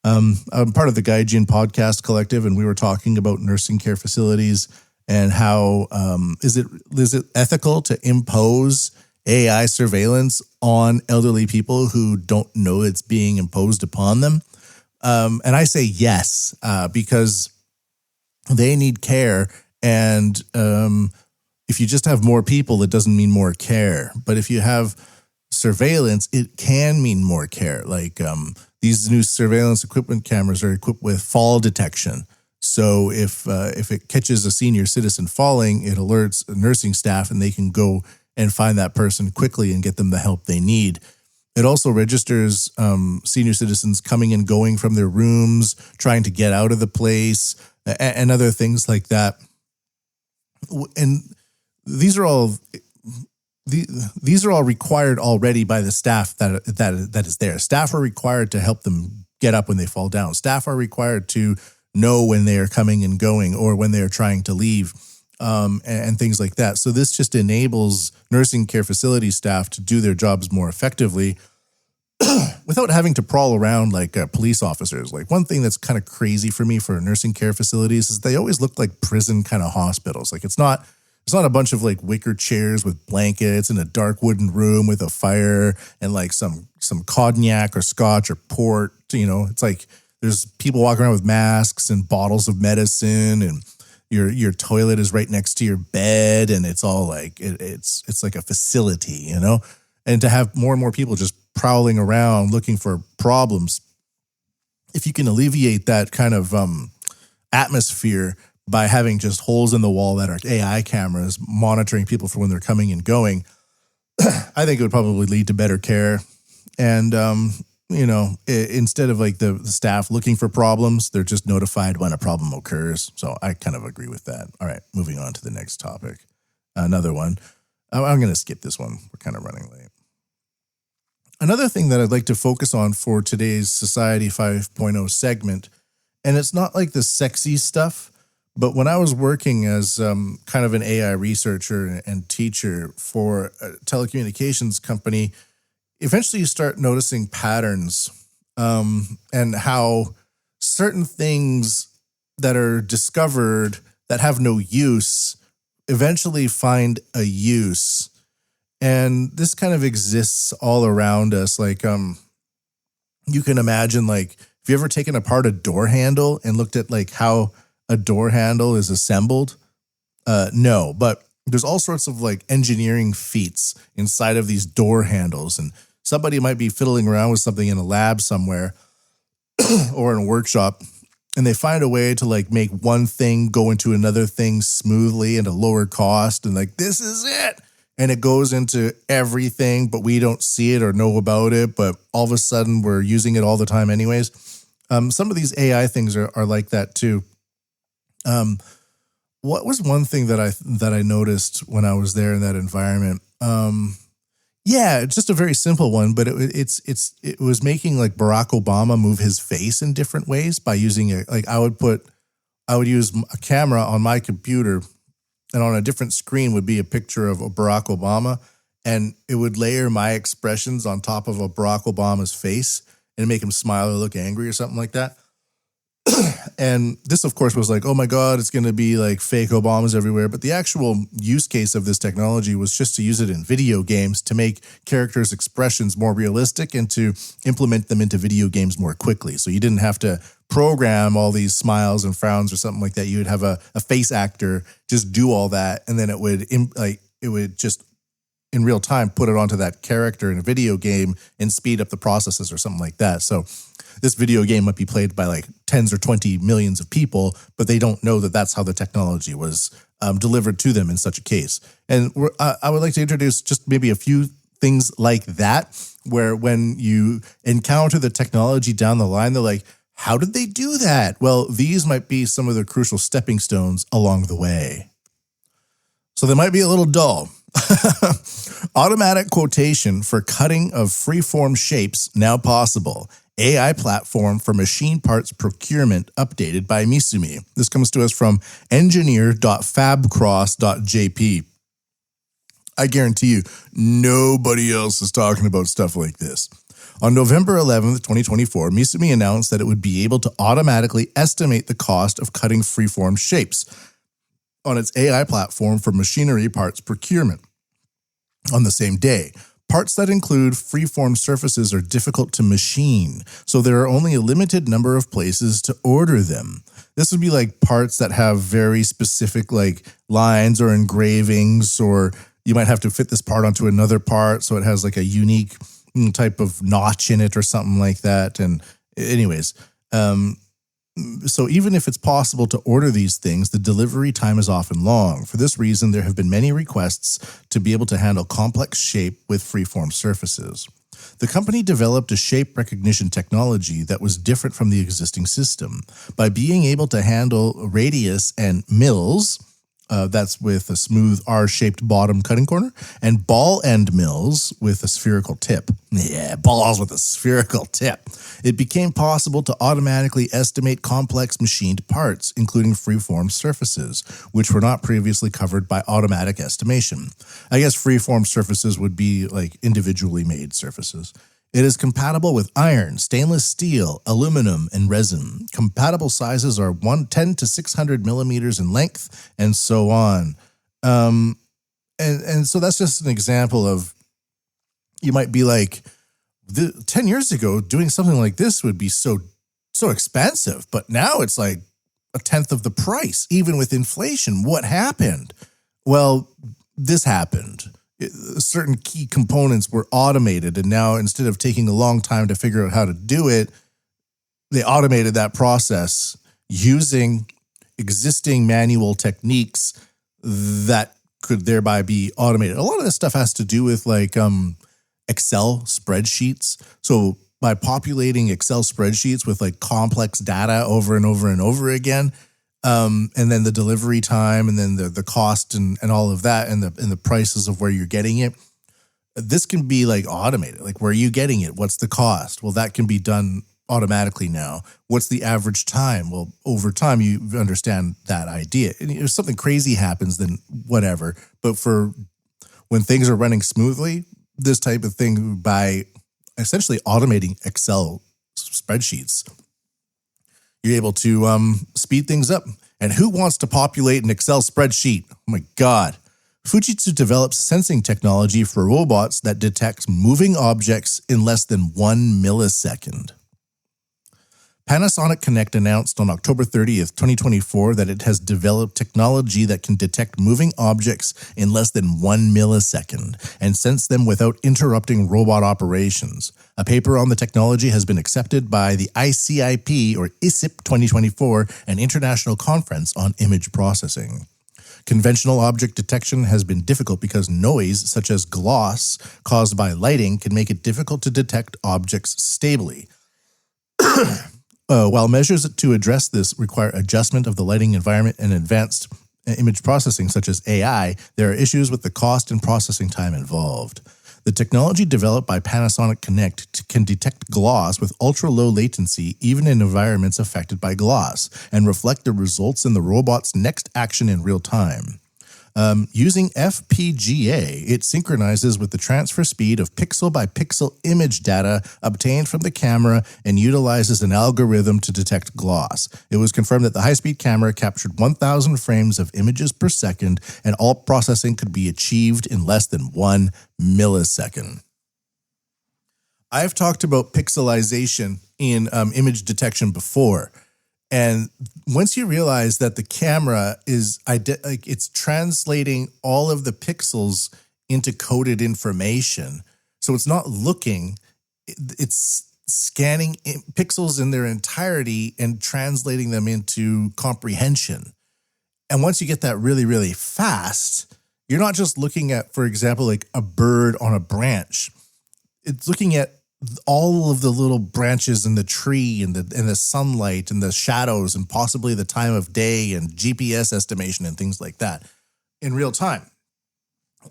I'm part of the Gaijin podcast collective, and we were talking about nursing care facilities and how is it ethical to impose AI surveillance on elderly people who don't know it's being imposed upon them? And I say yes, because they need care. And if you just have more people, it doesn't mean more care. But if you have surveillance, it can mean more care. Like these new surveillance equipment cameras are equipped with fall detection. So if it catches a senior citizen falling, it alerts nursing staff and they can go and find that person quickly and get them the help they need. It also registers senior citizens coming and going from their rooms, trying to get out of the place, and other things like that. And these are all required already by the staff that is there. Staff are required to help them get up when they fall down. Staff are required to know when they are coming and going or when they are trying to leave. And things like that. So this just enables nursing care facility staff to do their jobs more effectively without having to prowl around like police officers. Like one thing that's kind of crazy for me for nursing care facilities is they always look like prison kind of hospitals. Like it's not a bunch of like wicker chairs with blankets in a dark wooden room with a fire and like some cognac or scotch or port. You know, it's like there's people walking around with masks and bottles of medicine, and your toilet is right next to your bed, and it's all like it's like a facility, you know. And to have more and more people just prowling around looking for problems, if you can alleviate that kind of atmosphere by having just holes in the wall that are AI cameras monitoring people for when they're coming and going, I think it would probably lead to better care. And you know, instead of like the staff looking for problems, they're just notified when a problem occurs. So I kind of agree with that. All right, moving on to the next topic. Another one. I'm going to skip this one. We're kind of running late. Another thing that I'd like to focus on for today's Society 5.0 segment, and it's not like the sexy stuff, but when I was working as kind of an AI researcher and teacher for a telecommunications company, eventually you start noticing patterns and how certain things that are discovered that have no use eventually find a use. And this kind of exists all around us. Like, you can imagine, like, have you ever taken apart a door handle and looked at like how a door handle is assembled? No, but there's all sorts of like engineering feats inside of these door handles, and somebody might be fiddling around with something in a lab somewhere or in a workshop, and they find a way to like make one thing go into another thing smoothly and a lower cost, and like, this is it. And it goes into everything, but we don't see it or know about it, but all of a sudden we're using it all the time anyways. Some of these AI things are like that too. What was one thing that I noticed when I was there in that environment? Yeah, it's just a very simple one, but it was making like Barack Obama move his face in different ways by using it. Like I would use a camera on my computer, and on a different screen would be a picture of Barack Obama, and it would layer my expressions on top of a Barack Obama's face and make him smile or look angry or something like that. And this, of course, was like, oh my God, it's going to be like fake Obamas everywhere. But the actual use case of this technology was just to use it in video games to make characters' expressions more realistic and to implement them into video games more quickly. So you didn't have to program all these smiles and frowns or something like that. You would have a face actor just do all that, and then it would just in real time put it onto that character in a video game and speed up the processes or something like that. So this video game might be played by like tens or 20 millions of people, but they don't know that that's how the technology was delivered to them in such a case. And I would like to introduce just maybe a few things like that, where when you encounter the technology down the line, they're like, how did they do that? Well, these might be some of the crucial stepping stones along the way. So they might be a little dull. Automatic quotation for cutting of freeform shapes now possible. AI platform for machine parts procurement updated by Misumi. This comes to us from engineer.fabcross.jp. I guarantee you, nobody else is talking about stuff like this. On November 11th, 2024, Misumi announced that it would be able to automatically estimate the cost of cutting freeform shapes on its AI platform for machinery parts procurement. On the same day, parts that include freeform surfaces are difficult to machine, so there are only a limited number of places to order them. This would be like parts that have very specific like lines or engravings, or you might have to fit this part onto another part so it has like a unique type of notch in it or something like that. And anyways, so even if it's possible to order these things, the delivery time is often long. For this reason, there have been many requests to be able to handle complex shape with freeform surfaces. The company developed a shape recognition technology that was different from the existing system. By being able to handle radius and mills, that's with a smooth R-shaped bottom cutting corner, and ball end mills with a spherical tip. Yeah, balls with a spherical tip. It became possible to automatically estimate complex machined parts, including freeform surfaces, which were not previously covered by automatic estimation. I guess freeform surfaces would be like individually made surfaces. It is compatible with iron, stainless steel, aluminum, and resin. Compatible sizes are 10 to 600 millimeters in length, and so on. And so that's just an example of, you might be like, 10 years ago, doing something like this would be so expensive, but now it's like a tenth of the price, even with inflation. What happened? Well, this happened. Certain key components were automated, and now instead of taking a long time to figure out how to do it, they automated that process using existing manual techniques that could thereby be automated. A lot of this stuff has to do with like Excel spreadsheets. So by populating Excel spreadsheets with like complex data over and over and over again, and then the delivery time, and then the cost and all of that, and the prices of where you're getting it. This can be like automated. Like, where are you getting it? What's the cost? Well, that can be done automatically now. What's the average time? Well, over time, you understand that idea. And if something crazy happens, then whatever. But for when things are running smoothly, this type of thing, by essentially automating Excel spreadsheets, you're able to speed things up. And who wants to populate an Excel spreadsheet? Oh my God. Fujitsu develops sensing technology for robots that detects moving objects in less than 1 millisecond. Panasonic Connect announced on October 30th, 2024 that it has developed technology that can detect moving objects in less than 1 millisecond and sense them without interrupting robot operations. A paper on the technology has been accepted by the ICIP or ISIP 2024, an international conference on image processing. Conventional object detection has been difficult because noise, such as gloss caused by lighting, can make it difficult to detect objects stably. While measures to address this require adjustment of the lighting environment and advanced image processing, such as AI, there are issues with the cost and processing time involved. The technology developed by Panasonic Connect can detect gloss with ultra-low latency even in environments affected by gloss and reflect the results in the robot's next action in real time. Using FPGA, it synchronizes with the transfer speed of pixel-by-pixel image data obtained from the camera and utilizes an algorithm to detect gloss. It was confirmed that the high-speed camera captured 1,000 frames of images per second, and all processing could be achieved in less than 1 millisecond. I've talked about pixelization in image detection before. And once you realize that the camera is it's translating all of the pixels into coded information, so it's not looking, it's scanning pixels in their entirety and translating them into comprehension. And once you get that really, really fast, you're not just looking at, for example, like a bird on a branch. It's looking at all of the little branches in the tree and the sunlight and the shadows and possibly the time of day and GPS estimation and things like that in real time.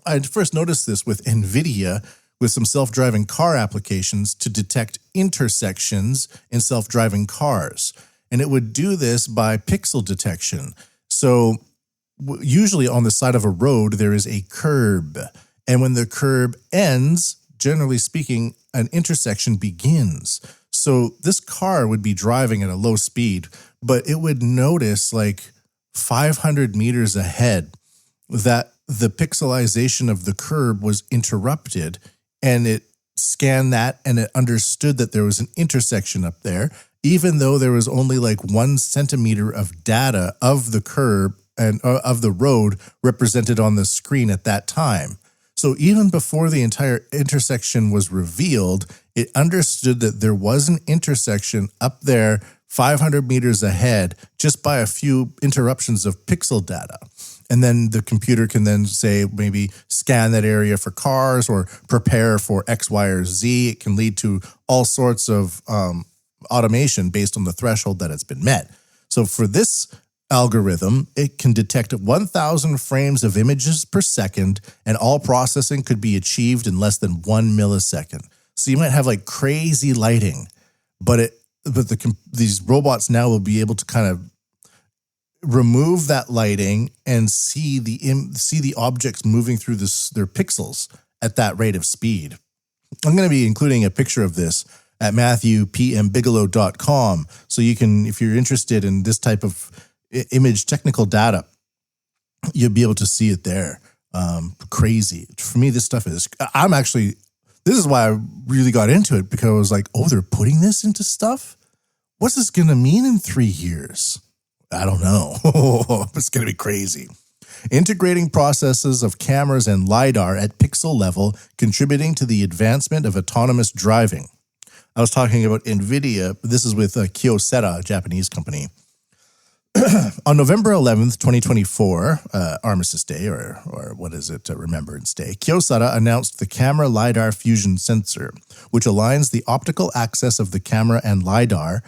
I first noticed this with NVIDIA with some self-driving car applications to detect intersections in self-driving cars. And it would do this by pixel detection. So usually on the side of a road, there is a curb. And when the curb ends, generally speaking, an intersection begins. So this car would be driving at a low speed, but it would notice like 500 meters ahead that the pixelization of the curb was interrupted, and it scanned that and it understood that there was an intersection up there, even though there was only like 1 centimeter of data of the curb and of the road represented on the screen at that time. So even before the entire intersection was revealed, it understood that there was an intersection up there 500 meters ahead just by a few interruptions of pixel data. And then the computer can then say, maybe scan that area for cars or prepare for X, Y, or Z. It can lead to all sorts of automation based on the threshold that it's been met. So for this algorithm, it can detect 1,000 frames of images per second, and all processing could be achieved in less than 1 millisecond. So you might have like crazy lighting, but these robots now will be able to kind of remove that lighting and see the objects moving through their pixels at that rate of speed. I'm going to be including a picture of this at MatthewPMBigelow.com, so you can, if you're interested in this type of image technical data, you'll be able to see it there. Crazy. For me, this stuff is, this is why I really got into it, because I was like, oh, they're putting this into stuff? What's this going to mean in 3 years? I don't know. It's going to be crazy. Integrating processes of cameras and LiDAR at pixel level, contributing to the advancement of autonomous driving. I was talking about NVIDIA. This is with Kyocera, a Japanese company. On November 11th, 2024, Armistice Day, or what is it, Remembrance Day, Kyocera announced the camera LiDAR fusion sensor, which aligns the optical axis of the camera and LiDAR,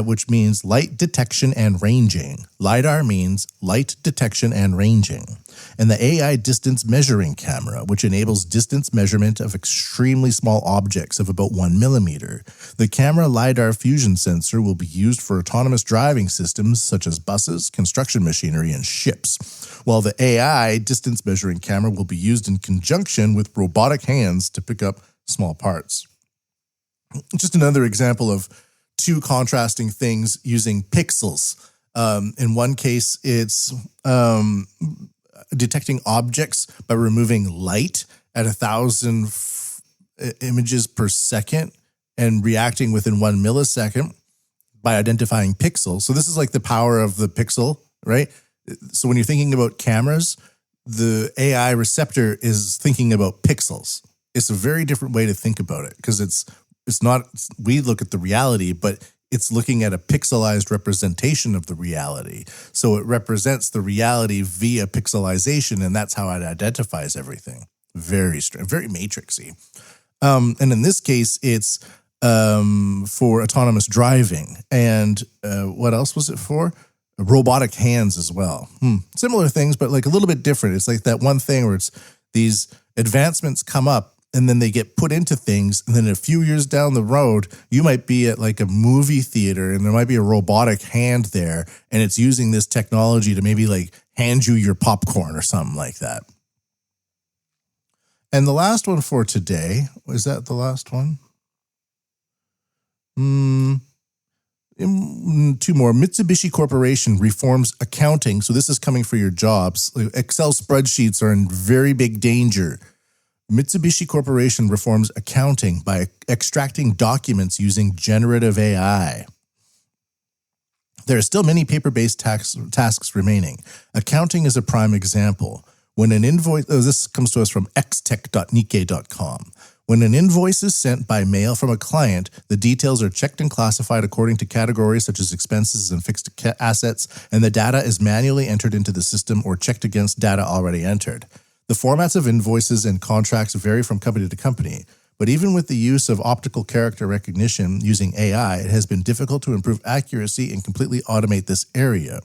which means light detection and ranging. LiDAR means light detection and ranging. And the AI distance measuring camera, which enables distance measurement of extremely small objects of about 1 millimeter. The camera LiDAR fusion sensor will be used for autonomous driving systems such as buses, construction machinery, and ships, while the AI distance measuring camera will be used in conjunction with robotic hands to pick up small parts. Just another example of two contrasting things using pixels. In one case, it's detecting objects by removing light at 1,000 images per second and reacting within 1 millisecond by identifying pixels. So this is like the power of the pixel, right? So when you're thinking about cameras, the AI receptor is thinking about pixels. It's a very different way to think about it because it's not, we look at the reality, but it's looking at a pixelized representation of the reality. So it represents the reality via pixelization, and that's how it identifies everything. Very strange, very matrixy. And in this case, it's for autonomous driving. And what else was it for? Robotic hands as well. Similar things, but like a little bit different. It's like that one thing where it's these advancements come up and then they get put into things. And then a few years down the road, you might be at like a movie theater and there might be a robotic hand there. And it's using this technology to maybe like hand you your popcorn or something like that. And the last one for today, is that the last one? Two more. Mitsubishi Corporation reforms accounting. So this is coming for your jobs. Excel spreadsheets are in very big danger. Mitsubishi Corporation reforms accounting by extracting documents using generative AI. There are still many paper-based tasks remaining. Accounting is a prime example. When an invoice, this comes to us from xtech.nikkei.com. When an invoice is sent by mail from a client, the details are checked and classified according to categories such as expenses and fixed assets, and the data is manually entered into the system or checked against data already entered. The formats of invoices and contracts vary from company to company, but even with the use of optical character recognition using AI, it has been difficult to improve accuracy and completely automate this area.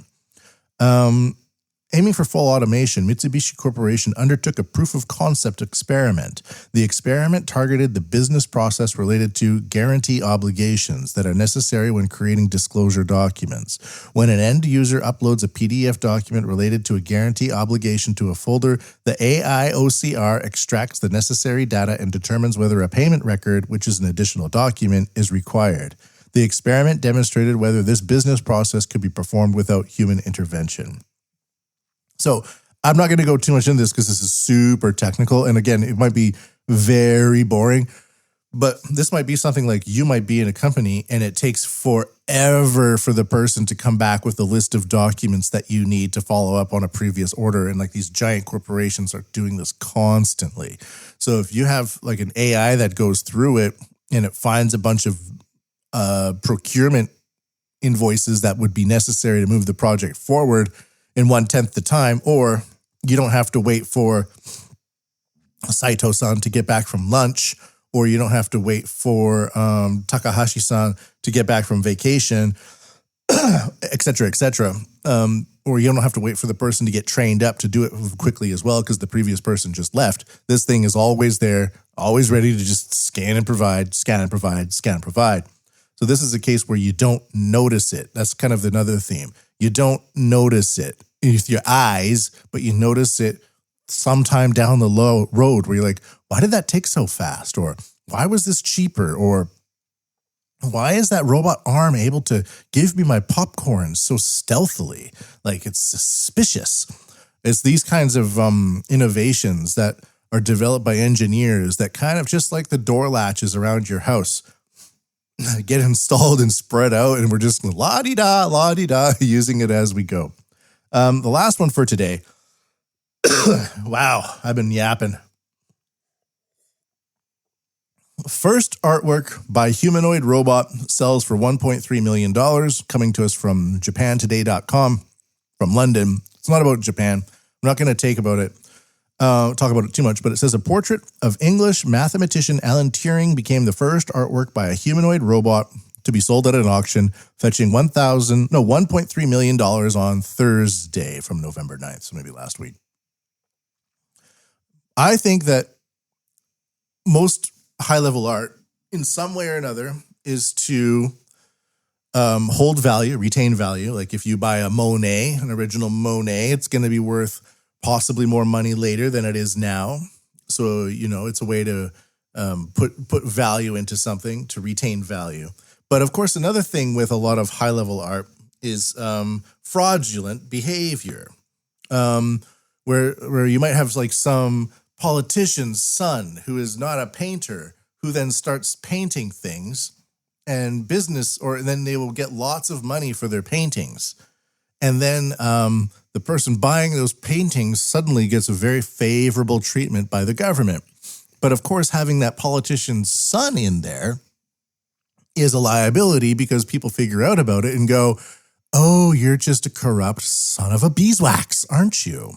Aiming for full automation, Mitsubishi Corporation undertook a proof-of-concept experiment. The experiment targeted the business process related to guarantee obligations that are necessary when creating disclosure documents. When an end user uploads a PDF document related to a guarantee obligation to a folder, the AI OCR extracts the necessary data and determines whether a payment record, which is an additional document, is required. The experiment demonstrated whether this business process could be performed without human intervention. So I'm not going to go too much into this because this is super technical. And again, it might be very boring, but this might be something like you might be in a company and it takes forever for the person to come back with a list of documents that you need to follow up on a previous order. And like these giant corporations are doing this constantly. So if you have like an AI that goes through it and it finds a bunch of procurement invoices that would be necessary to move the project forward in 1/10 the time, or you don't have to wait for Saito-san to get back from lunch, or you don't have to wait for Takahashi-san to get back from vacation, et cetera, or you don't have to wait for the person to get trained up to do it quickly as well because the previous person just left. This thing is always there, always ready to just scan and provide, scan and provide, scan and provide. So this is a case where you don't notice it. That's kind of another theme. You don't notice it with your eyes, but you notice it sometime down the road where you're like, why did that take so fast? Or why was this cheaper? Or why is that robot arm able to give me my popcorn so stealthily? Like it's suspicious. It's these kinds of innovations that are developed by engineers that kind of just like the door latches around your house get installed and spread out, and we're just la-di-da, using it as we go. The last one for today. Wow, I've been yapping. First artwork by humanoid robot sells for $1.3 million, coming to us from japantoday.com, from London. It's not about Japan. I'm not going to talk about it too much, but it says a portrait of English mathematician Alan Turing became the first artwork by a humanoid robot to be sold at an auction, fetching $1.3 million on Thursday from November 9th, so maybe last week. I think that most high-level art, in some way or another, is to hold value, retain value. Like if you buy a Monet, an original Monet, it's going to be worth possibly more money later than it is now. So, it's a way to put value into something, to retain value. But of course, another thing with a lot of high-level art is fraudulent behavior. where you might have like some politician's son who is not a painter, who then starts painting things and business, or then they will get lots of money for their paintings. And then the person buying those paintings suddenly gets a very favorable treatment by the government. But of course, having that politician's son in there is a liability because people figure out about it and go, oh, you're just a corrupt son of a beeswax, aren't you?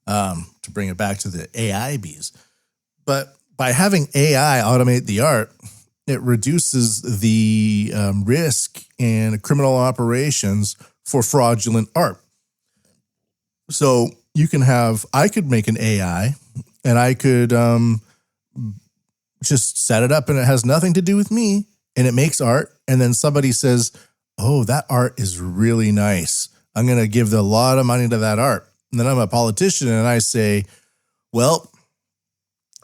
To bring it back to the AI bees. But by having AI automate the art, it reduces the risk in criminal operations for fraudulent art. So you can I could make an AI and I could just set it up and it has nothing to do with me and it makes art. And then somebody says, oh, that art is really nice. I'm going to give a lot of money to that art. And then I'm a politician and I say, well,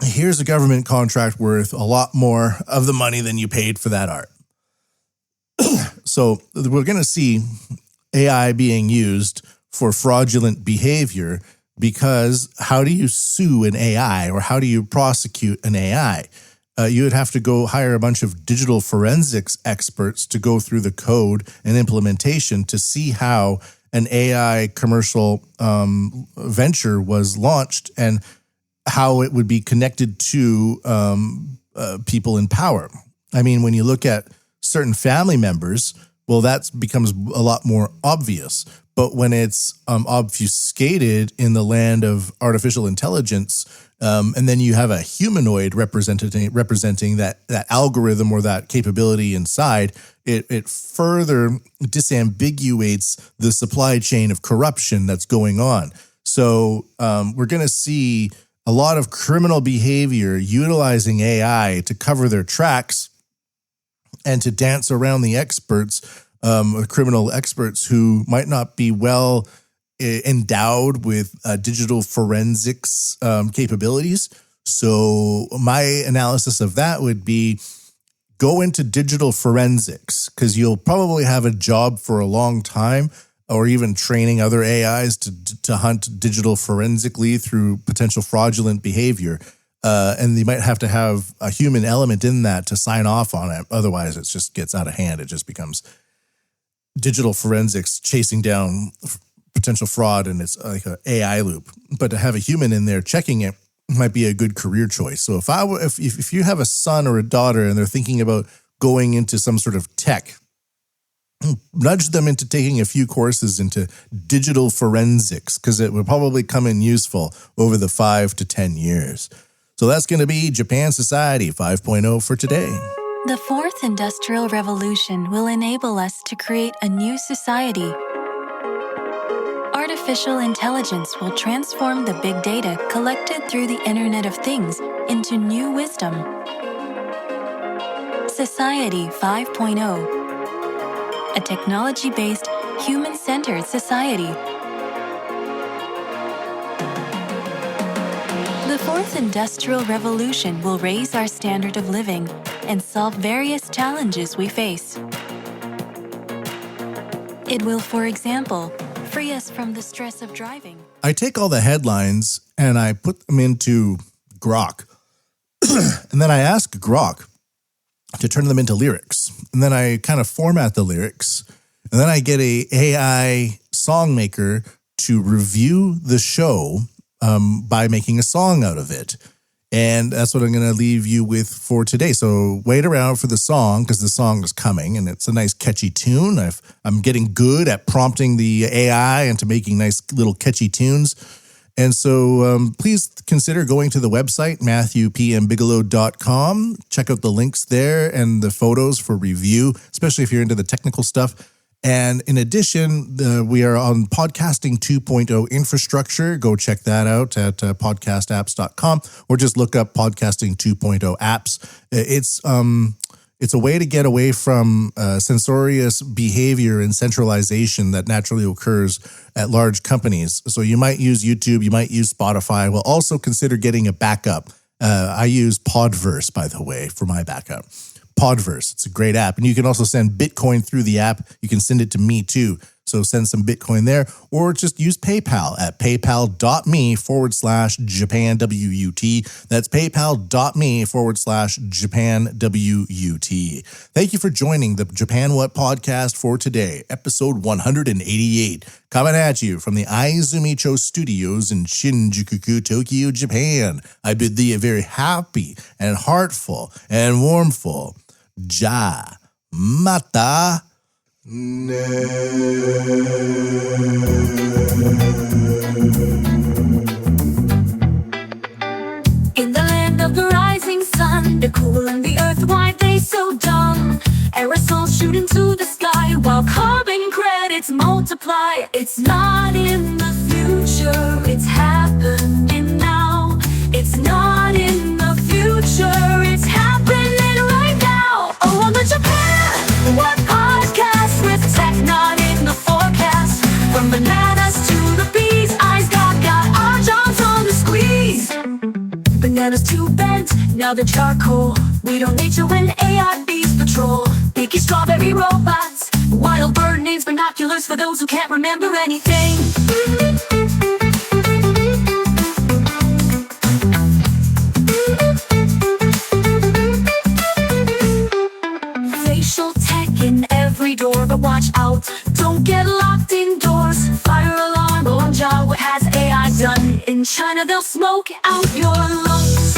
here's a government contract worth a lot more of the money than you paid for that art. So we're going to see AI being used for fraudulent behavior, because how do you sue an AI or how do you prosecute an AI? You would have to go hire a bunch of digital forensics experts to go through the code and implementation to see how an AI commercial venture was launched and how it would be connected to people in power. I mean, when you look at certain family members, well, that becomes a lot more obvious. But when it's obfuscated in the land of artificial intelligence, and then you have a humanoid representing that algorithm or that capability inside, it further disambiguates the supply chain of corruption that's going on. So we're going to see a lot of criminal behavior utilizing AI to cover their tracks and to dance around the experts, criminal experts who might not be well endowed with digital forensics capabilities. So my analysis of that would be go into digital forensics, because you'll probably have a job for a long time, or even training other AIs to hunt digital forensically through potential fraudulent behavior. And you might have to have a human element in that to sign off on it. Otherwise, it just gets out of hand. It just becomes digital forensics chasing down potential fraud, and it's like an AI loop. But to have a human in there checking it might be a good career choice. So if you have a son or a daughter and they're thinking about going into some sort of tech, nudge them into taking a few courses into digital forensics, because it will probably come in useful over the 5 to 10 years. So that's going to be Japan Society 5.0 for today. The fourth industrial revolution will enable us to create a new society. Artificial intelligence will transform the big data collected through the Internet of Things into new wisdom. Society 5.0. A technology-based, human-centered society. The fourth industrial revolution will raise our standard of living and solve various challenges we face. It will, for example, free us from the stress of driving. I take all the headlines and I put them into Grok. And then I ask Grok to turn them into lyrics. And then I kind of format the lyrics. And then I get a AI song maker to review the show by making a song out of it. And that's what I'm going to leave you with for today. So wait around for the song, because the song is coming and it's a nice catchy tune. I'm getting good at prompting the AI into making nice little catchy tunes. And so please consider going to the website, MatthewPMBigelow.com. Check out the links there and the photos for review, especially if you're into the technical stuff. And in addition, we are on Podcasting 2.0 infrastructure. Go check that out at podcastapps.com, or just look up Podcasting 2.0 apps. It's a way to get away from censorious behavior and centralization that naturally occurs at large companies. So you might use YouTube, you might use Spotify. Well, also consider getting a backup. I use Podverse, by the way, for my backup. Podverse, it's a great app. And you can also send Bitcoin through the app. You can send it to me too. So send some Bitcoin there, or just use PayPal at paypal.me/JapanWUT. That's paypal.me/JapanWUT. Thank you for joining the Japan What podcast for today, episode 188. Coming at you from the Aizumicho Studios in Shinjuku, Tokyo, Japan. I bid thee a very happy and heartful and warmful Ja Mata In the land of the rising sun, they're cooling the earth, why they so dumb? Aerosols shoot into the sky while carbon credits multiply. It's not in the future, it's happening now. It's not in the future, it's happening right now. Oh, on the Japan What podcast with tech not in the forecast. From bananas to the bees, eyes got our jobs on the squeeze. Bananas too bent, now they're charcoal. We don't nature when AI bees patrol. Picky strawberry robots, wild bird names, binoculars for those who can't remember anything. Facial tech in every door, but watch out, don't get locked indoors. Fire alarm on job, what has AI done? In China they'll smoke out your lungs.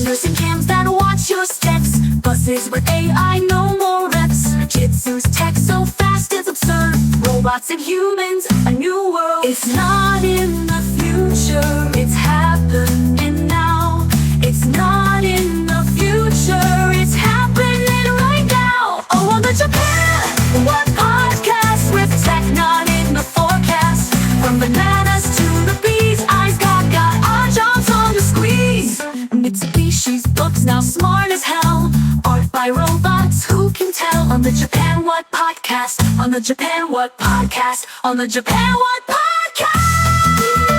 Nursing cams that watch your steps, buses with AI, no more reps. Jitsu's tech so fast it's absurd. Robots and humans, a new world. It's not in the future, it's happening now. It's not in the future, it's happening right now. Oh, on the Japan What podcast with tech not in the forecast. From bananas to the bees, eyes got our jobs on the squeeze. Mitsubishi's books now smart as hell. Art by robots, who can tell? On the Japan What podcast, on the Japan What podcast, on the Japan What podcast.